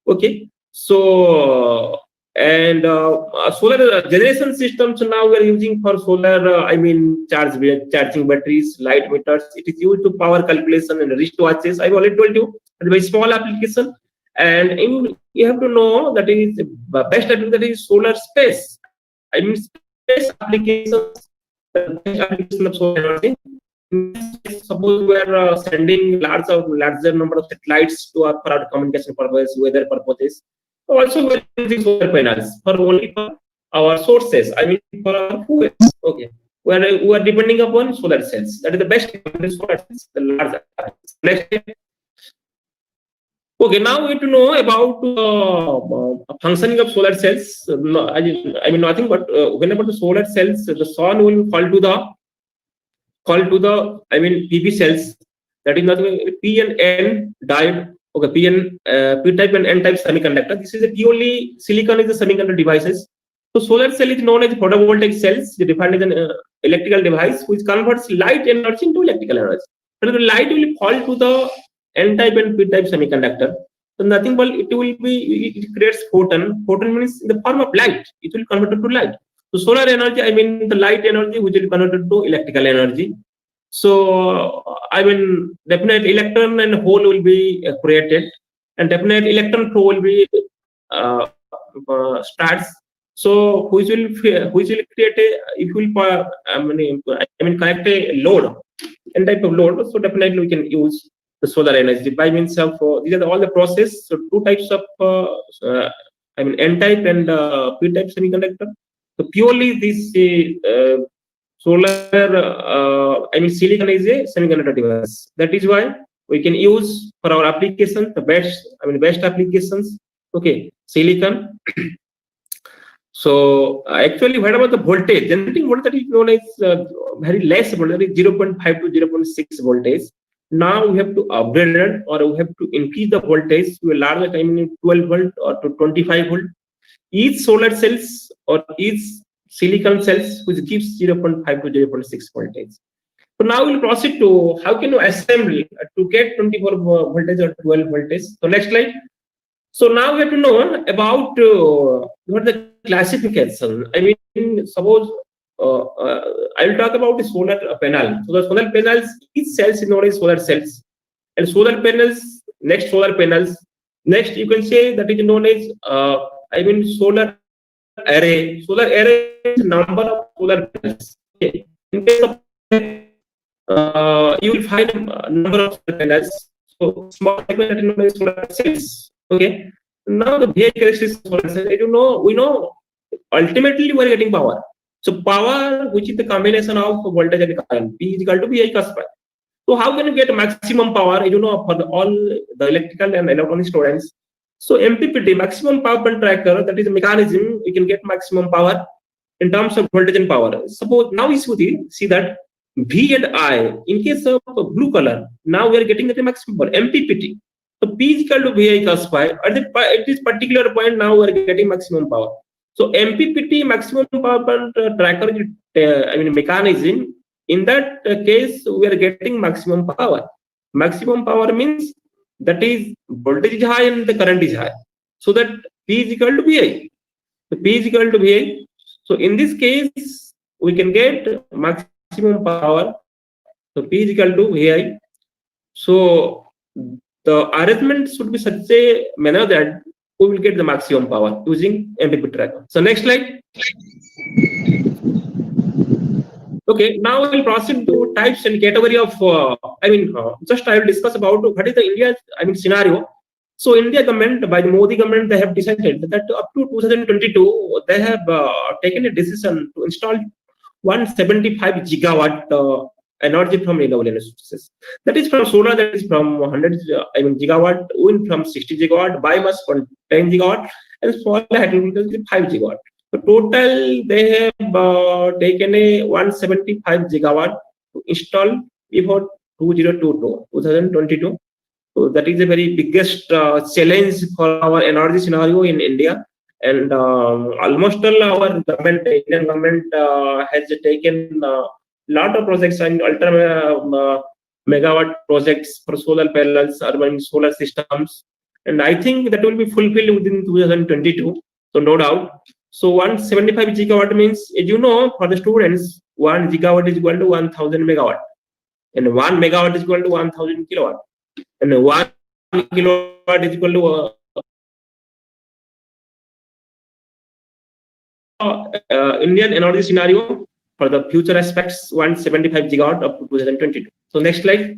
Okay, so and solar generation systems now we are using for solar, charging batteries, light meters. It is used to power calculation and wristwatches. I've already told you, a very small application. And you have to know that it is the best application, that is solar space. I mean space applications, application of solar energy. Suppose we are sending larger number of satellites to our communication purpose, weather purposes. Also, we are using solar panels for only for our sources. I mean for our fuels. Okay, we are depending upon solar cells. That is the best solar cells, the larger. Next. Okay, now we have to know about functioning of solar cells. No, I mean nothing but whenever the solar cells, the sun will fall to the PV cells. That is nothing P and N diode. Okay, P type and N type semiconductor. This is a purely silicon is the semiconductor devices. So solar cell is known as photovoltaic cells. They defined as an electrical device which converts light energy into electrical energy. But the light will fall to the N type and P type semiconductor. So nothing but it creates photon. Photon means in the form of light. It will convert it to light. So solar energy, I mean the light energy which will convert it to electrical energy. So I mean definite electron and hole will be created, and definite electron flow will be starts. So which will create a, if we will connect a load, N type of load. So definitely we can use the solar energy by means of these are all the process. So two types of N-type and P-type semiconductor. So purely this solar silicon is a semiconductor device. That is why we can use for our application the best applications. Okay, silicon. So actually, what about the voltage? Generating voltage is known as very less voltage, 0.5 to 0.6 voltage. Now we have to upgrade it, or we have to increase the voltage to a larger 12 volt or to 25 volt. Each solar cells or each silicon cells which gives 0.5 to 0.6 voltage. So now we'll proceed to how can you assemble to get 24 voltage or 12 voltage. So next slide. So now we have to know about what the classification. I mean, suppose I will talk about the solar panel. So the solar panels, each cells is known as solar cells, and solar panels, next solar panels, next you can say that is known as solar array. Solar array is number of solar panels. Okay. In case of you will find a number of solar panels. So small segment that is known as solar cells. Okay. Now the behavior characteristics of solar cells. We know ultimately we are getting power. So power, which is the combination of voltage and current, P is equal to VI cos phi. So how can you get maximum power? For all the electrical and electronic students. So MPPT, maximum power point tracker, that is a mechanism we can get maximum power in terms of voltage and power. Suppose now you see that V and I, in case of blue color, now we are getting the maximum power, MPPT. So P is equal to VI cos phi. At this particular point, now we are getting maximum power. So MPPT, maximum power point tracker, mechanism. In that case, we are getting maximum power. Maximum power means that is voltage is high and the current is high. So that P is equal to VI. So P is equal to VI. So in this case, we can get maximum power. So P is equal to VI. So the arrangement should be such a manner that we will get the maximum power using MPPT tracker. So next slide. Okay, now we will proceed to types and category of. Just I will discuss about what is the India scenario. So India government, by the Modi government, they have decided that up to 2022 they have taken a decision to install 175 gigawatt energy from renewable energy sources. That is from solar, that is from 100 gigawatt, wind from 60 gigawatt, biomass from 10 gigawatt, and solar hydroelectric 5 gigawatt. So total they have taken a 175 gigawatt to install before 2022. So that is the very biggest challenge for our energy scenario in India. And almost all our government, Indian government has taken lot of projects and ultra megawatt projects for solar panels, urban solar systems, and I think that will be fulfilled within 2022. So no doubt. So 175 gigawatt means, as you know, for the students, 1 gigawatt is equal to 1000 megawatt, and 1 megawatt is equal to 1000 kilowatt, and 1 kilowatt is equal to Indian energy scenario. For the future aspects, 175 gigawatt up to 2022. So next slide.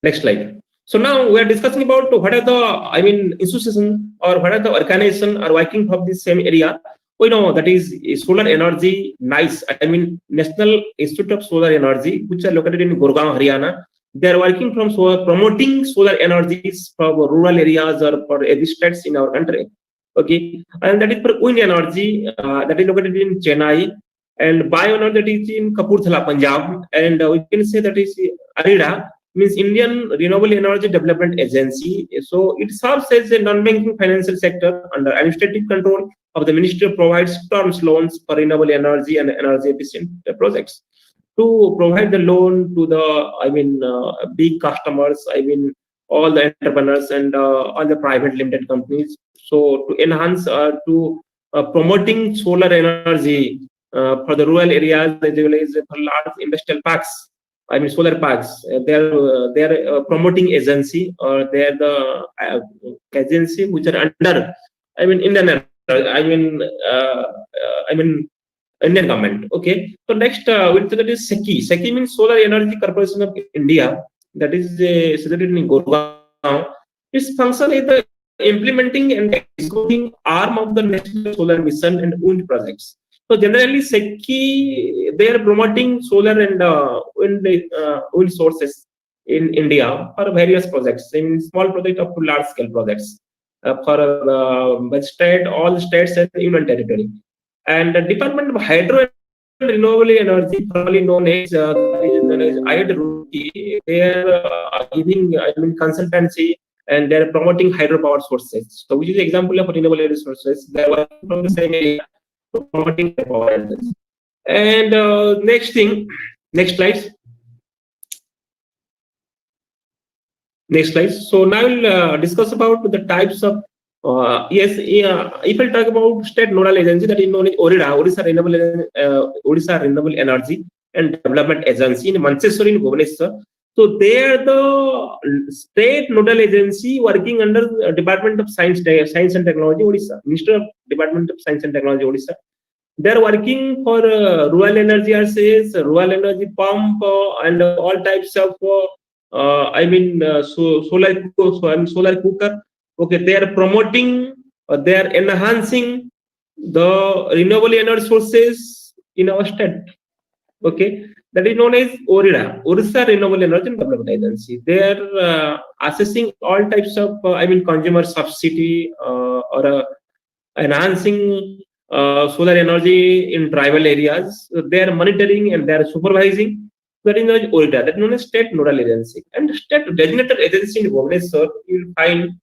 Next slide. So now we are discussing about what are the institution or what are the organization are working from this same area. We know that is solar energy. NICE, National Institute of Solar Energy, which are located in Gurgaon, Haryana. They are working from promoting solar energies for rural areas or for every states in our country. Okay, and that is for wind energy that is located in Chennai, and bioenergy that is in Kapurthala, Punjab, and we can say that is AREDA, means Indian Renewable Energy Development Agency. So it serves as a non-banking financial sector under administrative control of the ministry, provides terms loans for renewable energy and energy efficient projects to provide the loan to the big customers, all the entrepreneurs and all the private limited companies. So to enhance promoting solar energy for the rural areas as well as for large industrial parks, solar parks. They are promoting agency, or they are the agency which are under Indian Indian government. Okay. So next, we'll say that is SECI. SECI means Solar Energy Corporation of India. That is situated in Gurgaon. Its function is the implementing and executing arm of the national solar mission and wind projects. So generally, SECI, they are promoting solar and wind sources in India for various projects, in small project up to large scale projects for state, all states and union territory. And the Department of Hydro and Renewable Energy, probably known as IHRD, they are giving, consultancy, and they are promoting hydropower sources. So, which is an example of renewable energy sources. They are working from the same area, promoting the power energy. And next thing, next slide. Next slide. So now we'll discuss about the types of if I talk about state nodal agency, that is known as Odisha Renewable Energy and Development Agency in Mancheswari in Bhubaneswar. So they are the state nodal agency working under Department of Science and Technology Odisha, Minister of Department of Science and Technology Odisha. They are working for rural energy assets, rural energy pump, and all types of solar cooker. Okay, they are promoting, they are enhancing the renewable energy sources in our state. Okay, that is known as Odisha Renewable Energy and Development Agency. They are assessing all types of consumer subsidy or enhancing solar energy in tribal areas. They are monitoring and they are supervising. That is known as Odisha. That is known as state nodal agency. And state designated agency in Bhubaneswar, you will find.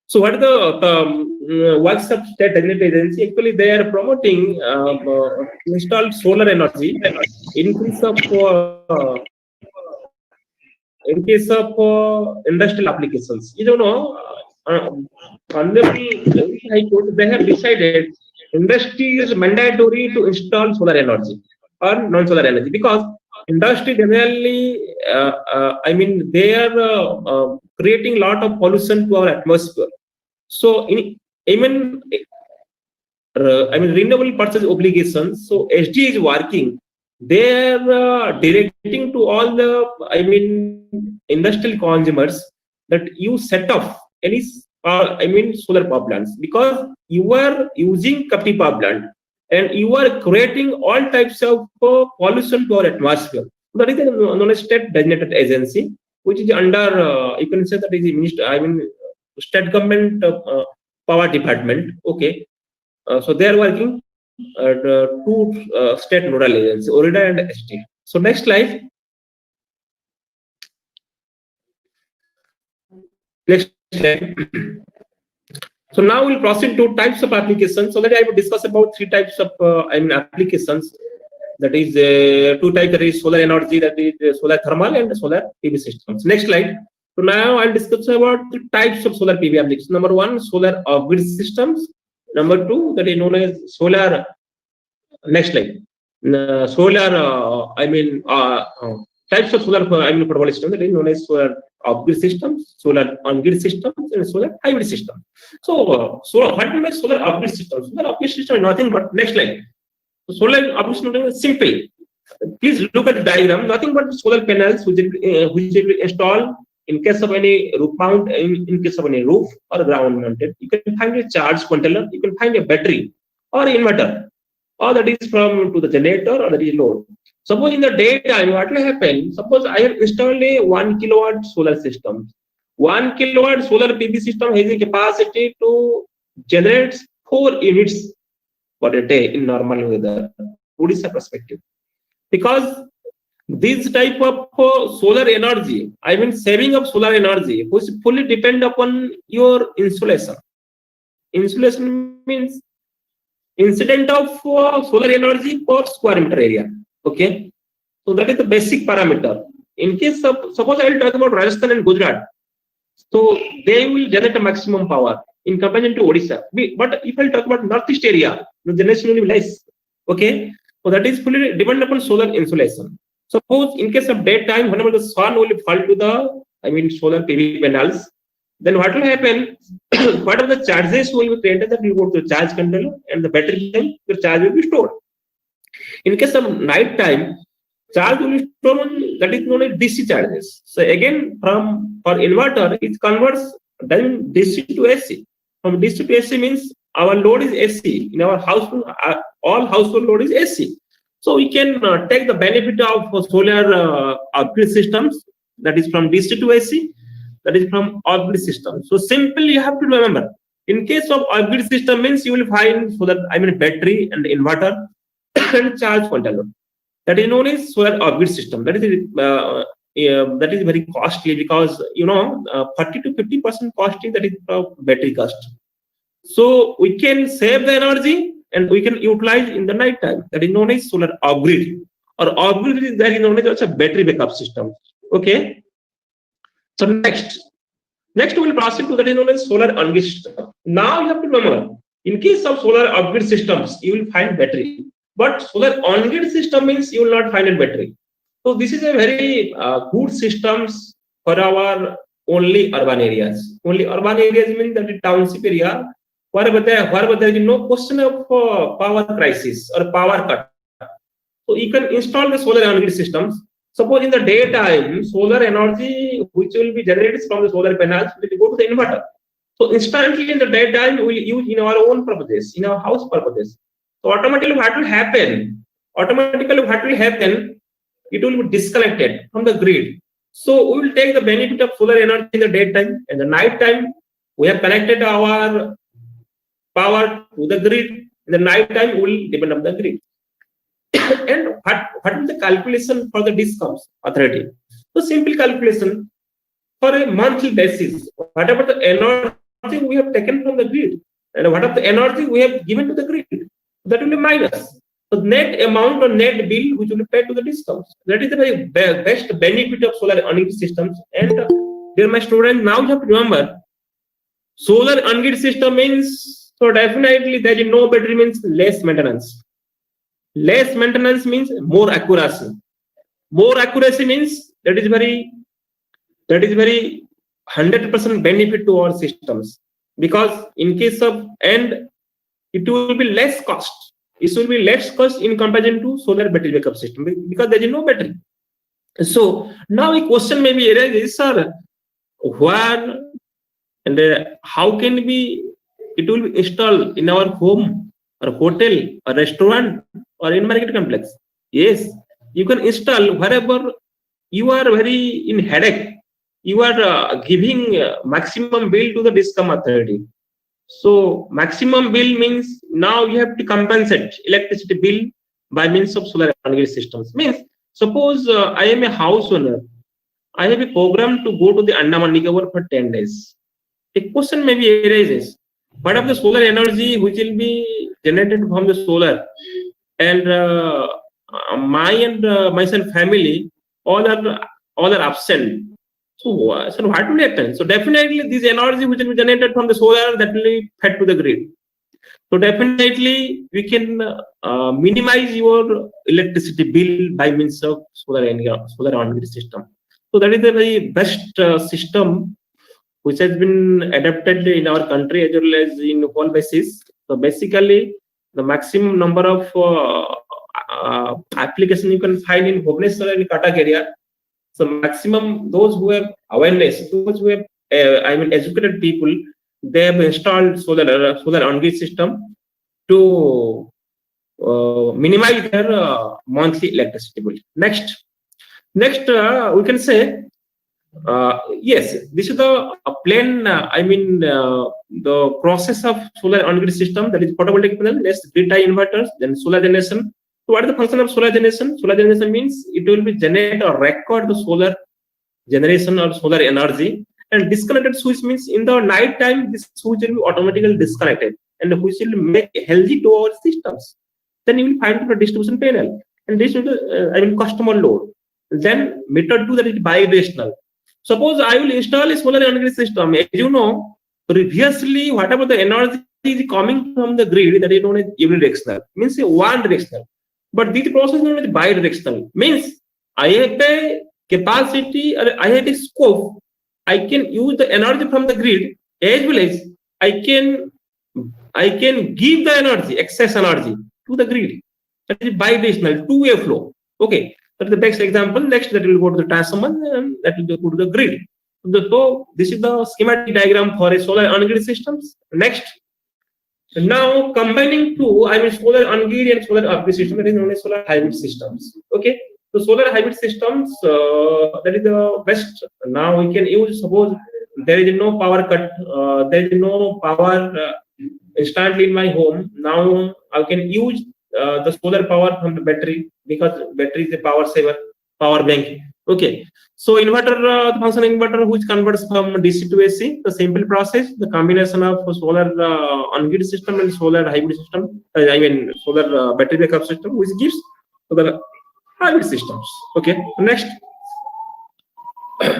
So what are the works of state designated agency? Actually, they are promoting installed solar energy in case of industrial applications. You know, they have decided industry is mandatory to install solar energy or non-solar energy, because industry generally, they are creating a lot of pollution to our atmosphere. So, renewable purchase obligations. So, SG is working. They are directing to all the, industrial consumers that you set off any, solar power plants, because you are using captive power plant and you are creating all types of pollution to our atmosphere. That is known as state designated agency, which is under, you can say that is minister, state government power department. Okay, so they are working two state nodal agencies, Odisha and ST. So next slide. Next slide. So now we'll proceed to types of applications. So that I will discuss about three types of applications. That is two types, that is solar energy, that is solar thermal and solar PV systems. Next slide. So now I'll discuss about the types of solar PV applications. Number one, solar off-grid systems. Number two, that is known as solar. Next slide. Solar. Types of solar. Portable system, that is known as solar off-grid systems, solar on-grid systems, and solar hybrid system. So, what is solar off-grid system? Solar off-grid system is nothing but, next slide. Solar off-grid system is simple. Please look at the diagram. Nothing but solar panels which will be installed in case of any roof mount, in case of any roof or ground mounted. You can find a charge controller, you can find a battery or inverter, or that is from to the generator, or that is load. Suppose in the daytime, what will happen? Suppose I have installed a 1 kilowatt solar system. 1 kilowatt solar PV system has a capacity to generate 4 units for a day in normal weather. Odisha perspective, because this type of solar energy, saving of solar energy, which fully depend upon your insolation. Insolation means incident of solar energy per square meter area. Okay, so that is the basic parameter. In case of, suppose I will talk about Rajasthan and Gujarat, so they will generate a maximum power in comparison to Odisha. But if I talk about Northeast area, the generation will be less. Okay, so that is fully depend upon solar insolation. Suppose in case of daytime, whenever the sun will fall to the, solar PV panels, then what will happen? What are the charges will be created? That will go to the charge controller, and the battery, the charge will be stored. In case of night time, charge will be stored on that is known as DC charges. So again, for inverter, it converts then DC to AC. From DC to AC means our load is AC. In our household, all household load is AC. So we can take the benefit of solar off-grid systems, that is from DC to AC, that is from off-grid system. So simply you have to remember, in case of off-grid system means you will find battery and inverter and charge point load. That is known as solar off-grid system. That is very costly because 30 to 50% costly, that is battery cost. So we can save the energy and we can utilize in the night time. That is known as solar off-grid, or off-grid is that is known as also battery backup system. Okay. So next we will proceed to that is known as solar on-grid system. Now you have to remember, in case of solar off-grid systems, you will find battery, but solar on-grid system means you will not find a battery. So this is a very good systems for our only urban areas. Only urban areas means that the township area, wherever there is no question of power crisis or power cut. So you can install the solar on-grid systems. Suppose in the daytime, solar energy which will be generated from the solar panels will go to the inverter. So instantly in the daytime, we will use in our own purposes, in our house purposes. So automatically what will happen? It will be disconnected from the grid. So we will take the benefit of solar energy in the daytime, and the night time we have connected our power to the grid. In the night time we will depend on the grid. And what is the calculation for the DISCOMs authority? So simple calculation for a monthly basis. Whatever the energy we have taken from the grid and whatever the energy we have given to the grid, that will be minus. So net amount or net bill which will be paid to the DISCOMs. That is the very best benefit of solar on-grid systems. And dear my students, now you have to remember, solar on-grid system means, so definitely there is no battery means less maintenance. Less maintenance means more accuracy. More accuracy means that is very 100% benefit to our systems, because in case of and it will be less cost. It will be less cost in comparison to solar battery backup system because there is no battery. So now a question may be arises, sir, where and how can it will be installed in our home or hotel or restaurant or in market complex? Yes, you can install wherever you are very in headache. You are giving maximum bill to the DISCOM authority. So maximum bill means now you have to compensate electricity bill by means of solar on-grid systems. Means suppose I am a house owner. I have a program to go to the Andaman Nicobar for 10 days. A question maybe arises, what of the solar energy which will be generated from the solar, and my son family all are absent. So what will happen? So definitely this energy which will be generated from the solar, that will be fed to the grid. So definitely we can minimize your electricity bill by means of solar on-grid system. So that is the very best system which has been adapted in our country as well as in whole basis. So basically the maximum number of application you can find in Bhubaneswar and Cuttack area. So maximum those who have awareness, those who have educated people, they have installed solar on-grid system to minimize their monthly electricity bill. Next we can say yes, this is the plain the process of solar on-grid system, that is photovoltaic panel, next grid tie inverters, then solar generation. So what is the function of solar generation? Solar generation means it will be generate or record the solar generation or solar energy, and disconnected switch means in the night time this switch will be automatically disconnected and which will make healthy to our systems. Then you will find the distribution panel, and this will customer load. Then method 2, that is bidirectional. Suppose I will install a solar on-grid system. As you know, previously whatever the energy is coming from the grid, that is known as unidirectional, means one directional. But this process is known as bidirectional. Means I have a capacity or I have a scope. I can use the energy from the grid as well as I can give the energy, excess energy to the grid. That is bi-directional, two-way flow. Okay, that's the best example. Next, that will go to the transformer, and that will go to the grid. So this is the schematic diagram for a solar on-grid systems. Next, now combining two, I mean solar on-grid and solar off-grid system, that is known as solar hybrid systems. Okay, so solar hybrid systems, that is the best. Now we can use, suppose there is no power cut, there is no power instantly in my home. Now I can use the solar power from the battery, because battery is a power saver, power bank. Okay, so inverter, the function inverter which converts from DC to AC, the simple process, the combination of solar on-grid system and solar hybrid system, I mean solar battery backup system, which gives the hybrid systems. Okay, next.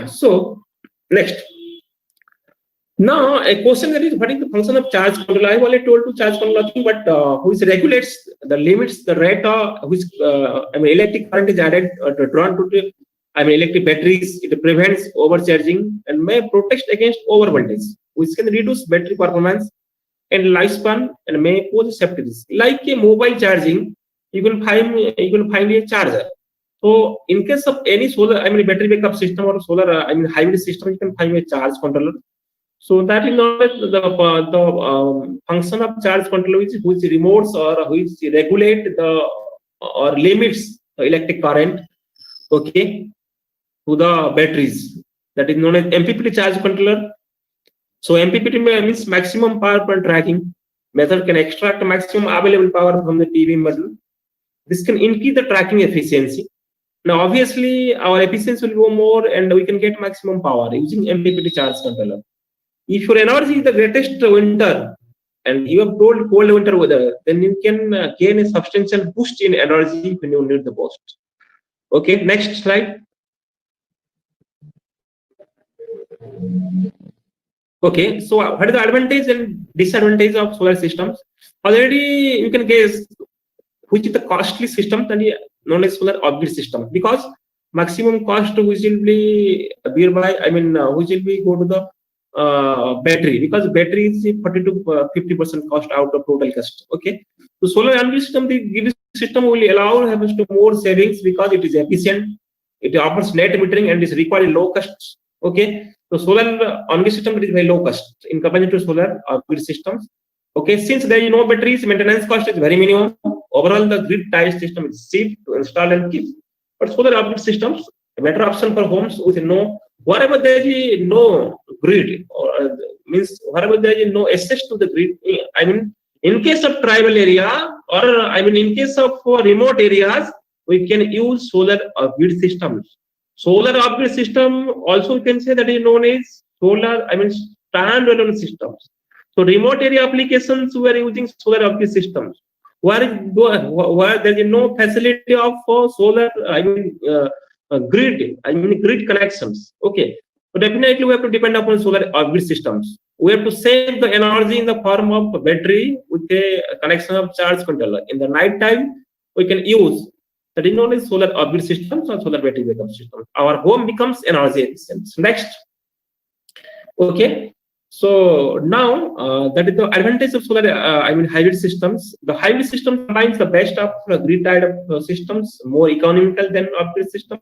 So next. Now a question that is, what is the function of charge control? I have already told to charge control nothing but which regulates the limits, the rate of which I mean electric current is added drawn to the electric batteries. It prevents overcharging and may protect against overvoltage, which can reduce battery performance and lifespan and may pose safety risk. Like a mobile charging, you can find a charger. So in case of any solar, battery backup system or solar, hybrid system, you can find a charge controller. So that is not the function of charge controller, which remotes or which regulate the or limits the electric current, okay, to the batteries. That is known as MPPT charge controller. So MPPT means maximum power point tracking. Method can extract maximum available power from the PV module. This can increase the tracking efficiency. Now obviously our efficiency will go more and we can get maximum power using MPPT charge controller. If your energy is the greatest winter and you have told cold winter weather, then you can gain a substantial boost in energy when you need the boost. Okay, next slide. Okay, so what is the advantage and disadvantage of solar systems? Already you can guess which is the costly system that is known as solar off-grid system, because maximum cost which will be whereby which will be go to the battery, because battery is 40 to 50% cost out of total cost. Okay, so solar on-grid system, the grid system will allow us to more savings because it is efficient, it offers net metering and is required low cost. Okay, so solar on-grid system is very low cost in comparison to solar off-grid systems. Okay, since there is no batteries, maintenance cost is very minimum. Overall, the grid tied system is cheap to install and keep. But solar off-grid systems, a better option for homes with no, wherever there is no grid, or means wherever there is no access to the grid. In case of tribal area or in case of remote areas, we can use solar off-grid systems. Solar off-grid system also we can say that is known as solar standalone systems. So remote area applications we are using solar off-grid systems. Where there is no facility of solar grid connections. Okay, so definitely we have to depend upon solar off-grid systems. We have to save the energy in the form of battery with a connection of charge controller. In the night time, we can use that is known as solar off-grid systems or solar battery backup systems. Our home becomes energy efficient. Next, okay. So now that is the advantage of solar hybrid systems. The hybrid system combines the best of grid tied systems, more economical than off-grid system.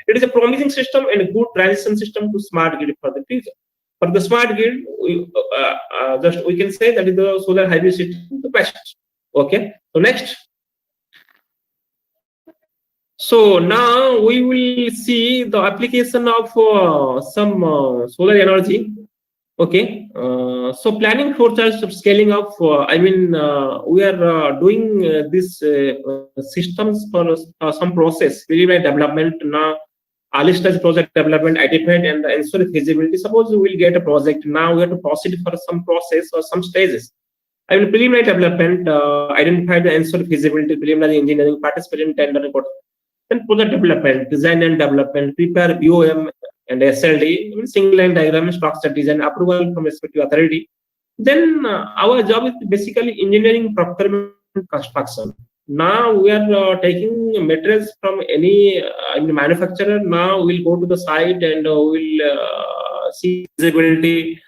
It is a promising system and a good transition system to smart grid for the future. For the smart grid, we can say that is the solar hybrid system the best. Okay. So next. So now we will see the application of some solar energy. Okay, so planning forecast of scaling up. We are doing this systems for some process, preliminary development. Now, early stage project development identified and ensure feasibility. Suppose we will get a project. Now we have to proceed for some process or some stages. Preliminary development, identify the ensure feasibility, preliminary engineering, participate in tender report. Then project development, design and development, prepare BOM and SLD, single line diagram, structure design, approval from respective authority. Then our job is basically engineering, procurement, construction. Now we are taking materials from any manufacturer. Now we'll go to the site and we'll see feasibility.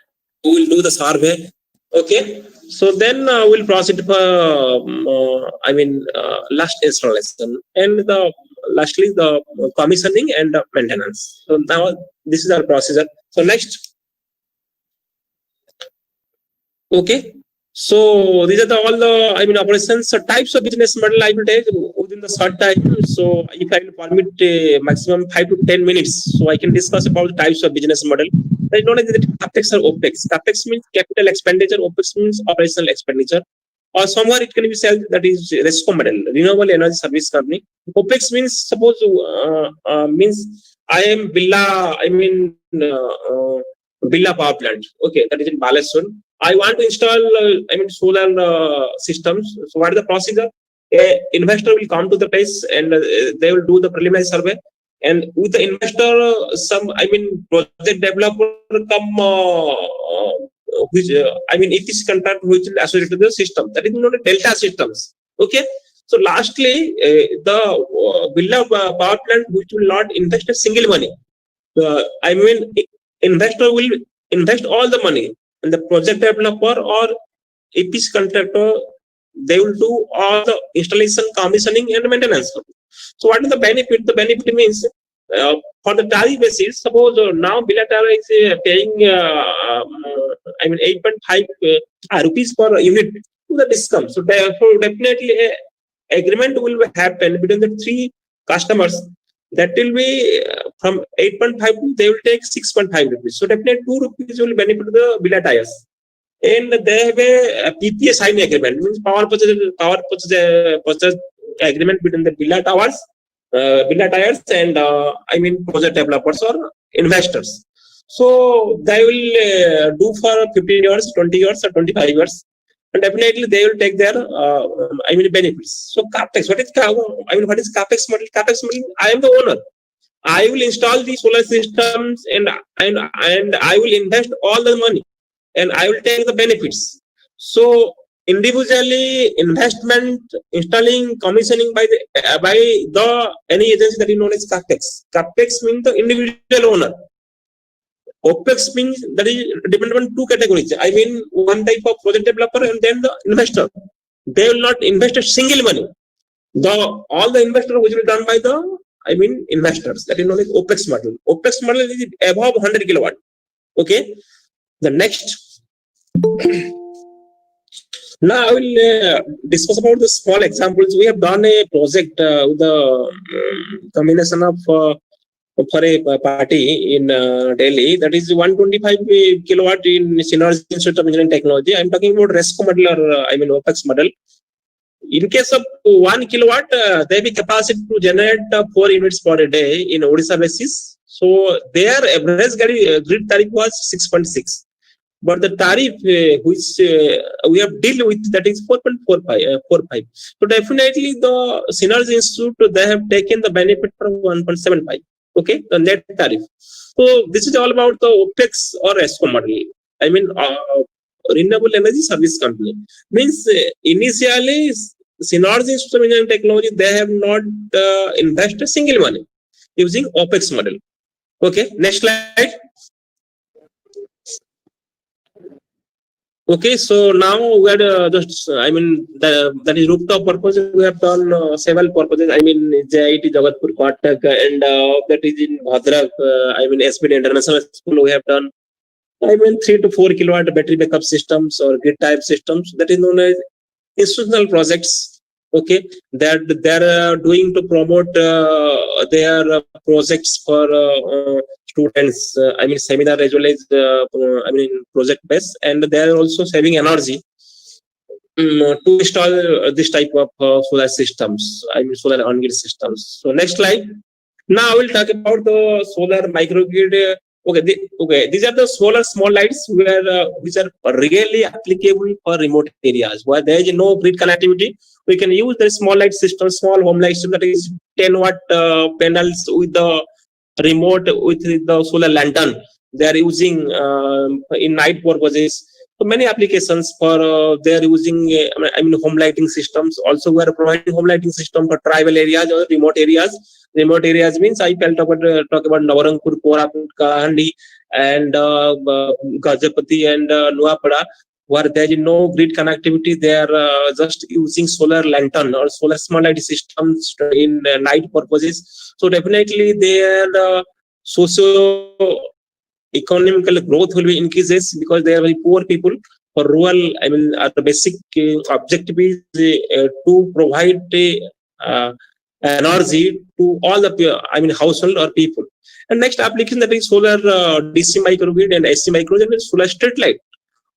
We will do the survey. Okay. So then we'll proceed for last installation, and lastly the commissioning and maintenance. So now this is our procedure. So next. Okay, so these are all the operations. So types of business model I will take within the short time. So if I will permit maximum 5 to 10 minutes, so I can discuss about the types of business model. That is known as capex or opex. Capex means capital expenditure. Opex means operational expenditure. Or somewhere it can be said that is RESCO model, renewable energy service company. Opex means suppose means I am Birla Power Plant. Okay, that is in Balesur. I want to install solar systems. So what is the procedure? A investor will come to the place and they will do the preliminary survey. And with the investor, some project developer come EPC contract which will associate to the system. That is known as Delta systems. Okay. So lastly, the Birla Power Plant which will not invest a single money. Investor will invest all the money. And the project developer or EPC contractor, they will do all the installation, commissioning, and maintenance. So what is the benefit? The benefit means for the tariff basis, suppose now Birla Tower is paying 8.5 rupees per unit to the discount. So therefore, definitely agreement will happen between the three customers. That will be from 8.5 they will take 6.5 rupees. So definitely 2 rupees will benefit the Birla Tires. And they have a PPA sign agreement, means power purchase agreement between the Birla Tires and project developers or investors. So they will do for 15 years, 20 years, or 25 years. And definitely they will take their benefits. So capex, what is capex model? Capex model, I am the owner. I will install the solar systems and I will invest all the money and I will take the benefits. So individually investment, installing, commissioning by any agency that is known as capex. Capex means the individual owner. OPEX means that is dependent on two categories. One type of project developer and then the investor. They will not invest a single money. All the investor which will be done by the investors. That is known as OPEX model. OPEX model is above 100 kilowatt. Okay. The next. Now I will discuss about the small examples. We have done a project with the combination of for a party in Delhi, that is 125 kilowatt in Synergy Institute of Engineering Technology. I'm talking about RESCO model or OPEX model. In case of 1 kilowatt, they have capacity to generate 4 units per day in Odisha basis. So their average grid tariff was 6.6. But the tariff which we have dealt with, that is 4.45. So definitely the Synergy Institute, they have taken the benefit from 1.75. Okay, the net tariff. So this is all about the OPEX or RESCO model. Renewable Energy Service Company. Means initially Synergy Institute of Engineering Technology, they have not invested single money using OPEX model. Okay, next slide. Okay, so now we had that is rooftop purpose. We have done several purposes. JIT Jagatpur, Kotak, and that is in Bhadrak. SPD International School. We have done 3 to 4 kilowatt battery backup systems or grid type systems. That is known as institutional projects. Okay, that they're doing to promote their projects for students. Seminar as well as project based, and they are also saving energy to install this type of solar systems. Solar on grid systems. So next slide. Now I will talk about the solar microgrid. Okay, these are the solar small lights which are really applicable for remote areas where there is no grid connectivity. We can use the small light system, small home light system, that is 10 watt panels with the remote with the solar lantern. They are using in night purposes. So many applications for they are using home lighting systems. Also, we are providing home lighting system for tribal areas or remote areas. Remote areas means I can talk about Navarangpur, Koraput, Kahandi, and Gajapati and Nuapada. where there is no grid connectivity. They are just using solar lantern or solar small light systems in night purposes. So definitely their socio-economical growth will be increases because they are very poor people. For rural, I mean, the basic objective is to provide energy to all the household or people. And next application, that is solar DC microgrid and AC microgrid and solar street light.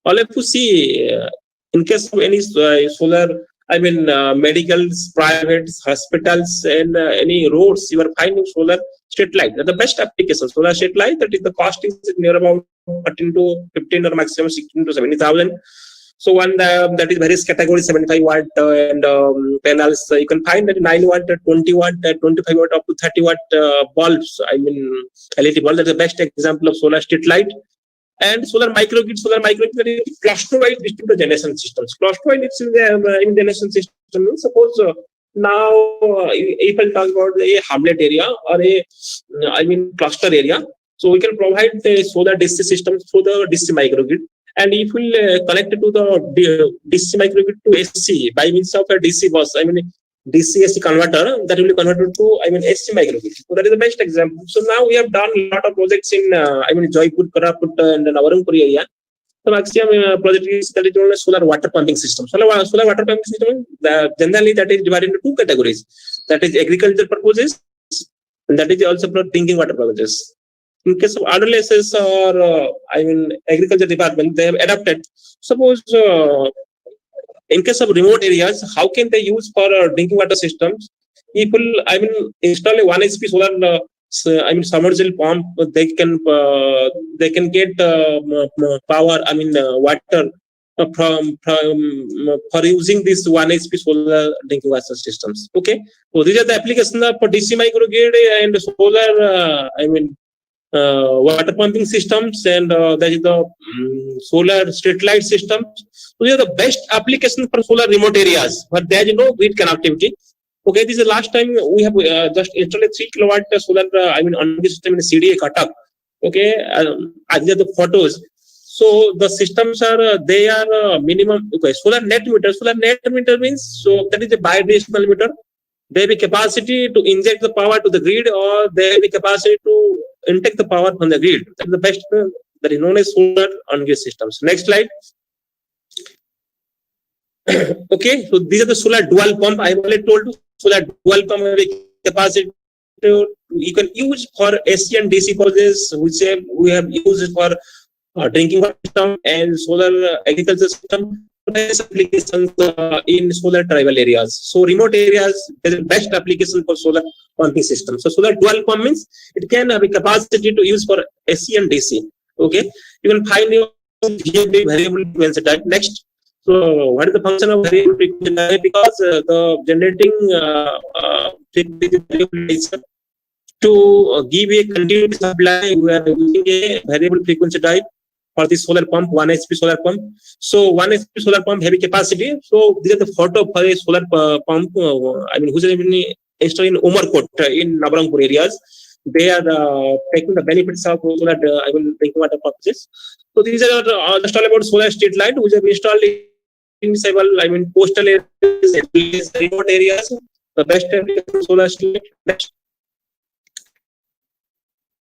All have to see in case of any solar, medicals, private hospitals, and any roads, you are finding solar street light. That's the best application. Solar street light, that is the cost is near about 13 to 15 or maximum 16 to 70,000. So one that is various categories, 75 watt and panels. You can find that 9 watt, 20 watt, 25 watt up to 30 watt bulbs. LED bulb. That's the best example of solar street light. And solar microgrid that is cluster-wise distributed generation systems. Cluster-wise it's in the generation system. Suppose now if I talk about a hamlet area or a cluster area, so we can provide the solar DC system through the DC microgrid. And if we connect it to the DC microgrid to AC by means of a DC bus, DC-AC converter, that will be converted to AC microgrid. So that is the best example. So now we have done a lot of projects in Jaipur, Koraput, and Navarangpur area. The maximum project is that is known as solar water pumping system. Solar water pumping system, generally that is divided into two categories. That is agriculture purposes, and that is also for drinking water purposes. In case of adolescents or agriculture department, they have adapted. Suppose in case of remote areas, how can they use for drinking water systems? People, install a 1 HP solar, submersible pump. They can get power, water for using this 1 HP solar drinking water systems. Okay, so these are the applications for DC microgrid and solar, water pumping systems, and that is the solar street light systems. So these are the best applications for solar remote areas where there is no grid connectivity. Okay, this is the last time we have just installed a 3 kilowatt solar on this system in CDA Cuttack. Okay, these are the photos. So the systems are they are minimum. Okay, solar net meter. Solar net meter means so that is a bidirectional meter. They have a capacity to inject the power to the grid, or they have a capacity to intake the power from the grid. That's the best. That is known as solar on-grid systems. Next slide. Okay, so these are the solar dual pump. I already told you solar dual pump have a capacity to you can use for AC and DC purposes, which we have used for drinking water system and solar agriculture system. Applications in solar tribal areas. So remote areas is the best application for solar pumping system. So solar dual pump means it can have a capacity to use for AC and DC. Okay, you can find your variable frequency type. Next, so what is the function of variable frequency type? Because the generating frequency to give a continuous supply, we are using a variable frequency type for the solar pump, 1 HP solar pump. So 1 HP solar pump heavy capacity. So these are the photo for a solar pump. Who's installed in Umarkot in Nabarangpur areas. They are taking the benefits of solar drinking water purposes. So these are just all about solar street light, which have installed in several coastal areas, remote areas. The best solar street light.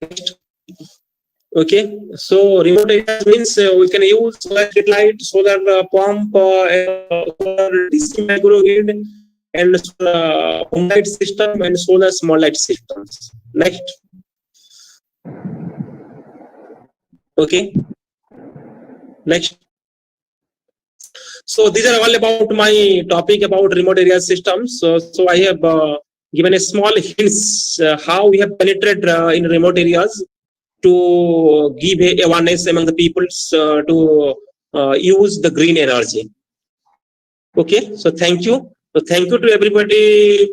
Next. Okay, so remote areas means we can use solar street light, solar pump, solar DC microgrid, and solar home light system and solar small light systems. Next. Okay. Next. So these are all about my topic about remote area systems. So I have given a small hints how we have penetrated in remote areas to give awareness among the peoples to use the green energy. Okay, so thank you. So thank you to everybody.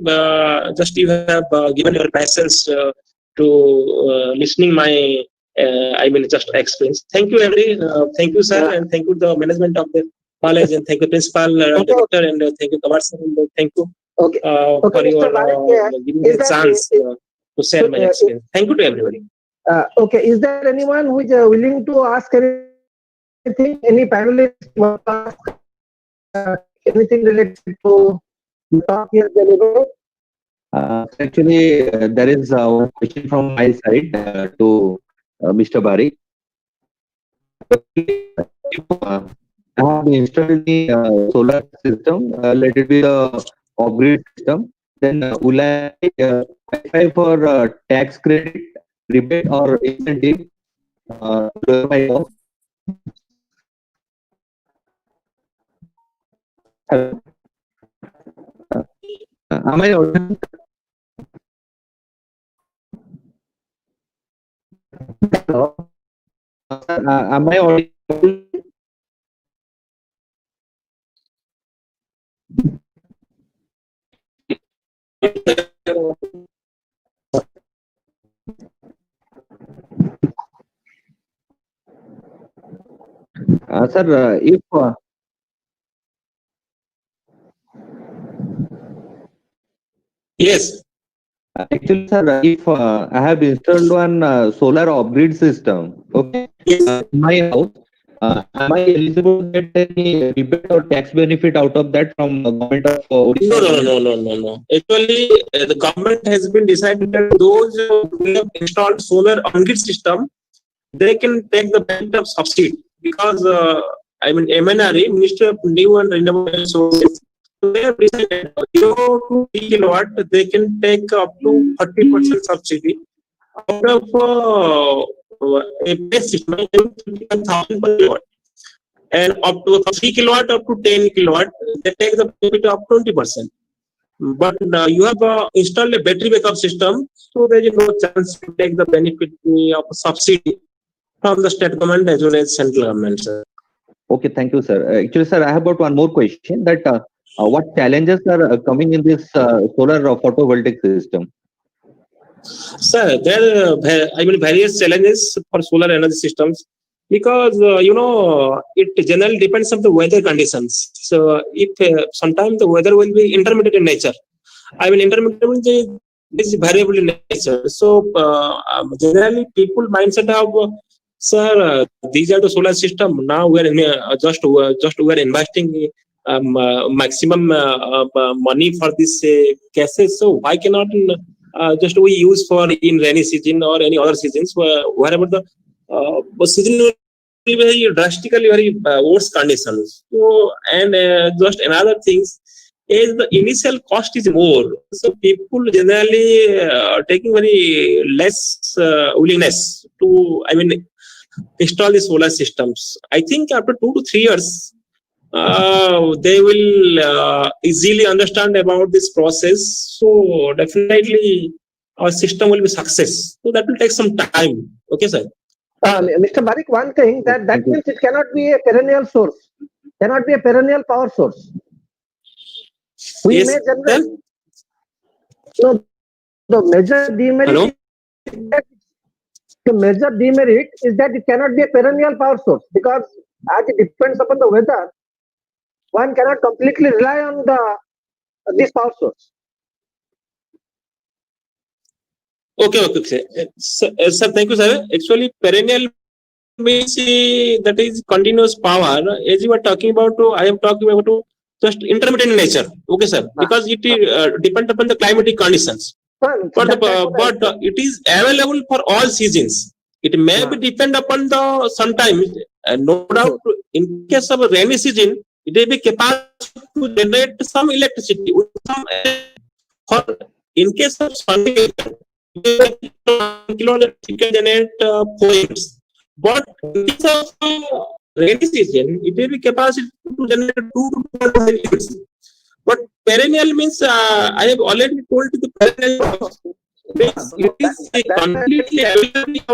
Just you have given your patience to listening my just experience. Thank you, everybody. Thank you, sir, and thank you the management of the college, and thank you principal, director, and thank you Kumar sir, and thank you for your giving me a chance to share my experience. Thank you to everybody. Okay, is there anyone who is willing to ask any anything, any panelists want to ask anything related to the talk here delivered? Actually, there is one question from my side to Mr. Bari. I have installed the solar system. Let it be the off-grid system. Then will I qualify for tax credit, rebate, or incentive to lower my cost? Hello? Am I audible? Hello? Am I audible? Sir, if Yes. actually, sir, if I have installed one solar off-grid system, okay, Yes. in my house, am I eligible to get any rebate or tax benefit out of that from the government of Odisha? No. Actually, the government has been decided that those who have installed solar on-grid system, they can take the benefit of subsidy because MNRE, Ministry of New and Renewable Resources, so they have decided 0 to 3 kilowatt, they can take up to 30% subsidy out of a base system, 1,000 per kilowatt. And up to 3 kilowatt up to 10 kilowatt, they take the benefit of 20%. But you have installed a battery backup system, so there is no chance to take the benefit of subsidy from the state government as well as central government, sir. Okay, thank you, sir. Actually, sir, I have got one more question. That what challenges are coming in this solar photovoltaic system? Sir, there are various challenges for solar energy systems because it generally depends on the weather conditions. So if sometimes the weather will be intermittent in nature, intermittent is variable in nature. So generally people mindset of sir, these are the solar system. Now we are just we are investing maximum money for this cases. So why cannot just we use for in rainy season or any other seasons wherever the season will be very drastically very worse conditions. So and just another things is the initial cost is more. So people generally taking very less willingness to install the solar systems. I think after 2 to 3 years they will easily understand about this process. So definitely our system will be success. So that will take some time. Okay, sir. Mr. Barik, one thing that means it cannot be a perennial source, cannot be a perennial power source. We Yes, may generate. No, the major demerit. Hello? The major demerit is that it cannot be a perennial power source because as it depends upon the weather, one cannot completely rely on this power source. Okay. Sir, thank you, sir. Actually, perennial means that is continuous power. As you were talking about, I am talking about just intermittent in nature. Okay, sir. Because it depends upon the climatic conditions. But it is available for all seasons. It may be depend upon the sometimes. No doubt, in case of a rainy season, it may be capable to generate some electricity. In case of sunny, you can generate points. But in case of rainy season, it may be capacity to generate 2 to 4 units. But perennial means I have already told you the perennial means it is completely available.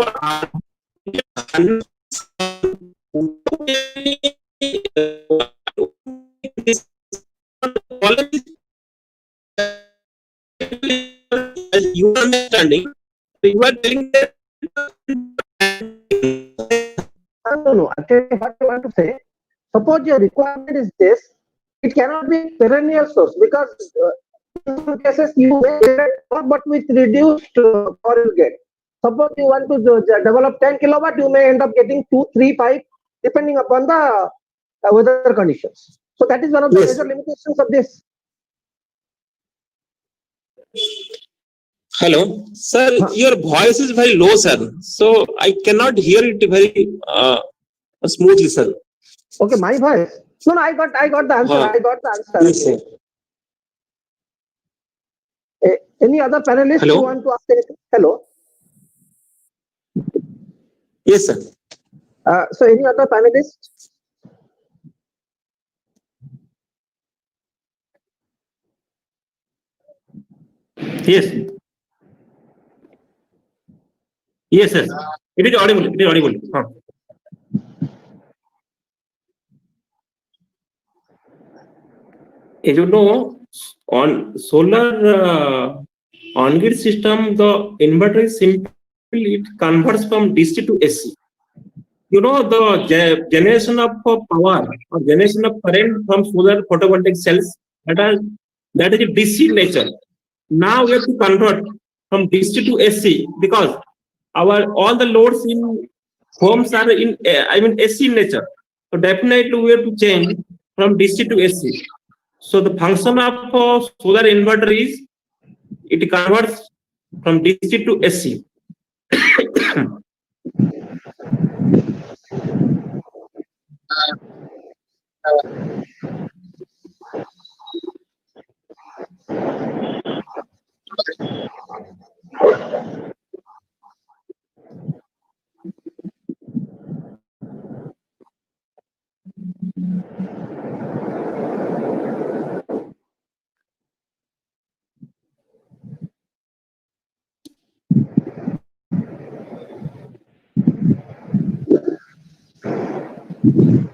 As you understanding, you are telling that. No. Okay, what I want to say, suppose your requirement is this, it cannot be perennial source because in some cases you may get power but with reduced power you get. Suppose you want to develop 10 kilowatt, you may end up getting 2, 3, 5 depending upon the weather conditions. So that is one of the Yes. major limitations of this. Hello, sir. Your voice is very low, sir. So I cannot hear it very smoothly, sir. Okay, my voice. No, I got the answer. Huh. I got the answer. Yes, sir. Any other panelists Hello? who want to ask anything? Hello. Yes, sir. So any other panelists? Yes. Yes, yes. It is audible. It is audible. Huh. As you know, on solar on-grid system, the inverter is simple. It converts from DC to AC. You know, the generation of power or generation of current from solar photovoltaic cells that is DC nature. Now we have to convert from DC to AC because all the loads in homes are in AC nature. So definitely we have to change from DC to AC. So the function of solar inverter is it converts from DC to AC.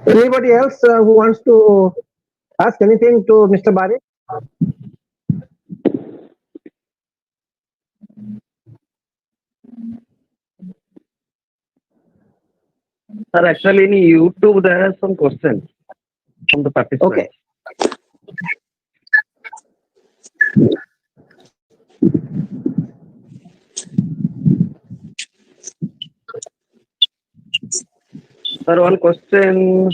Anybody else who wants to ask anything to Mr. Bari? Sir, actually in YouTube there are some questions from the participants. Okay. Sir, one question.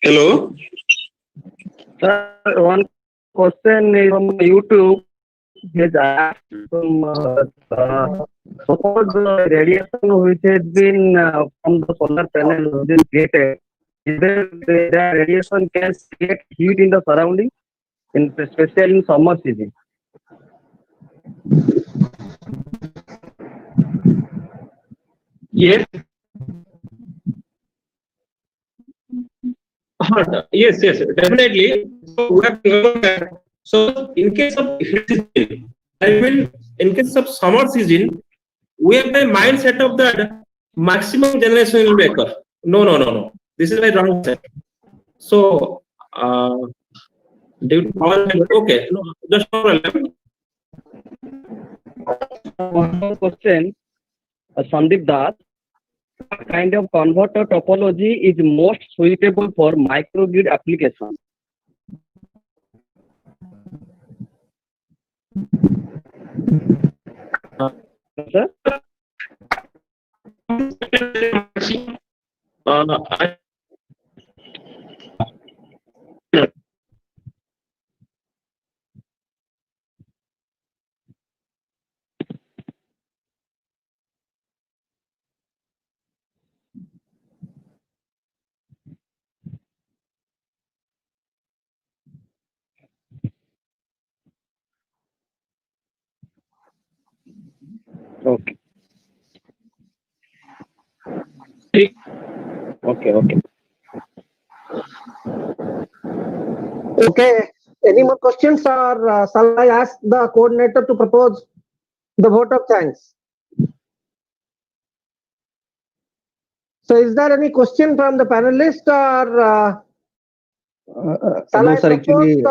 Hello. Sir, one question is from YouTube. He has asked suppose the radiation which has been from the solar panel is created, is that radiation can create heat in the surrounding, especially in summer season? Yes. Yes, yes, definitely. So we have to remember that. So in case of heat season, in case of summer season, we have the mindset of that maximum generation will be occur. No. This is my wrong set. So due to power, okay, no, just no problem. One more question, Sandeep Das. What kind of converter topology is most suitable for microgrid application? Sir? I- Okay. Okay. Okay. Any more questions, or shall I ask the coordinator to propose the vote of thanks? So is there any question from the panelists, or shall No, I sir, propose actually,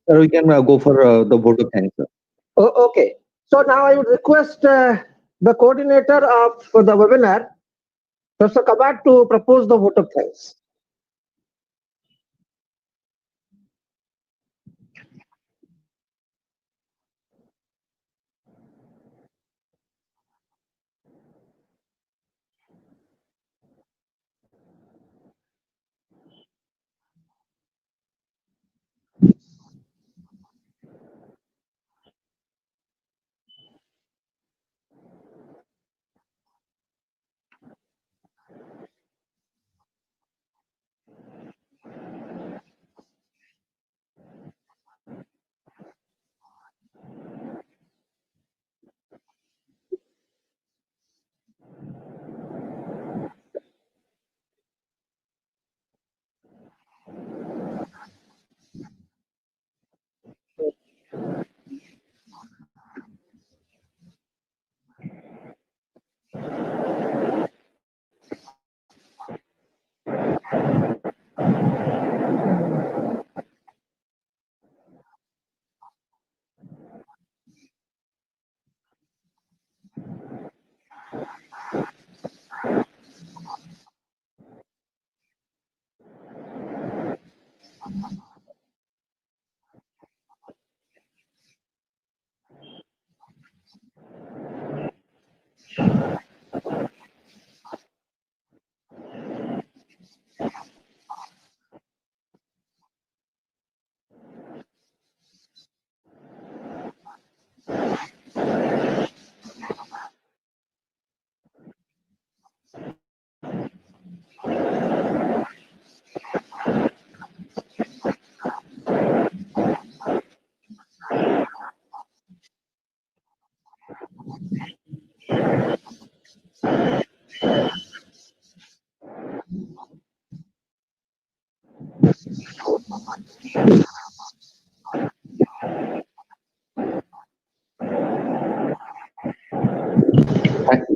sir, we can go for the vote of thanks, sir. Okay. So now I would request the coordinator of the webinar, Professor Kabat, to propose the vote of thanks.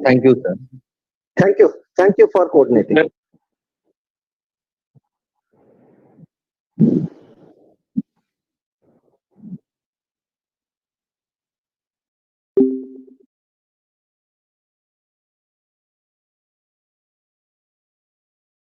Thank you, sir. Thank you. Thank you for coordinating.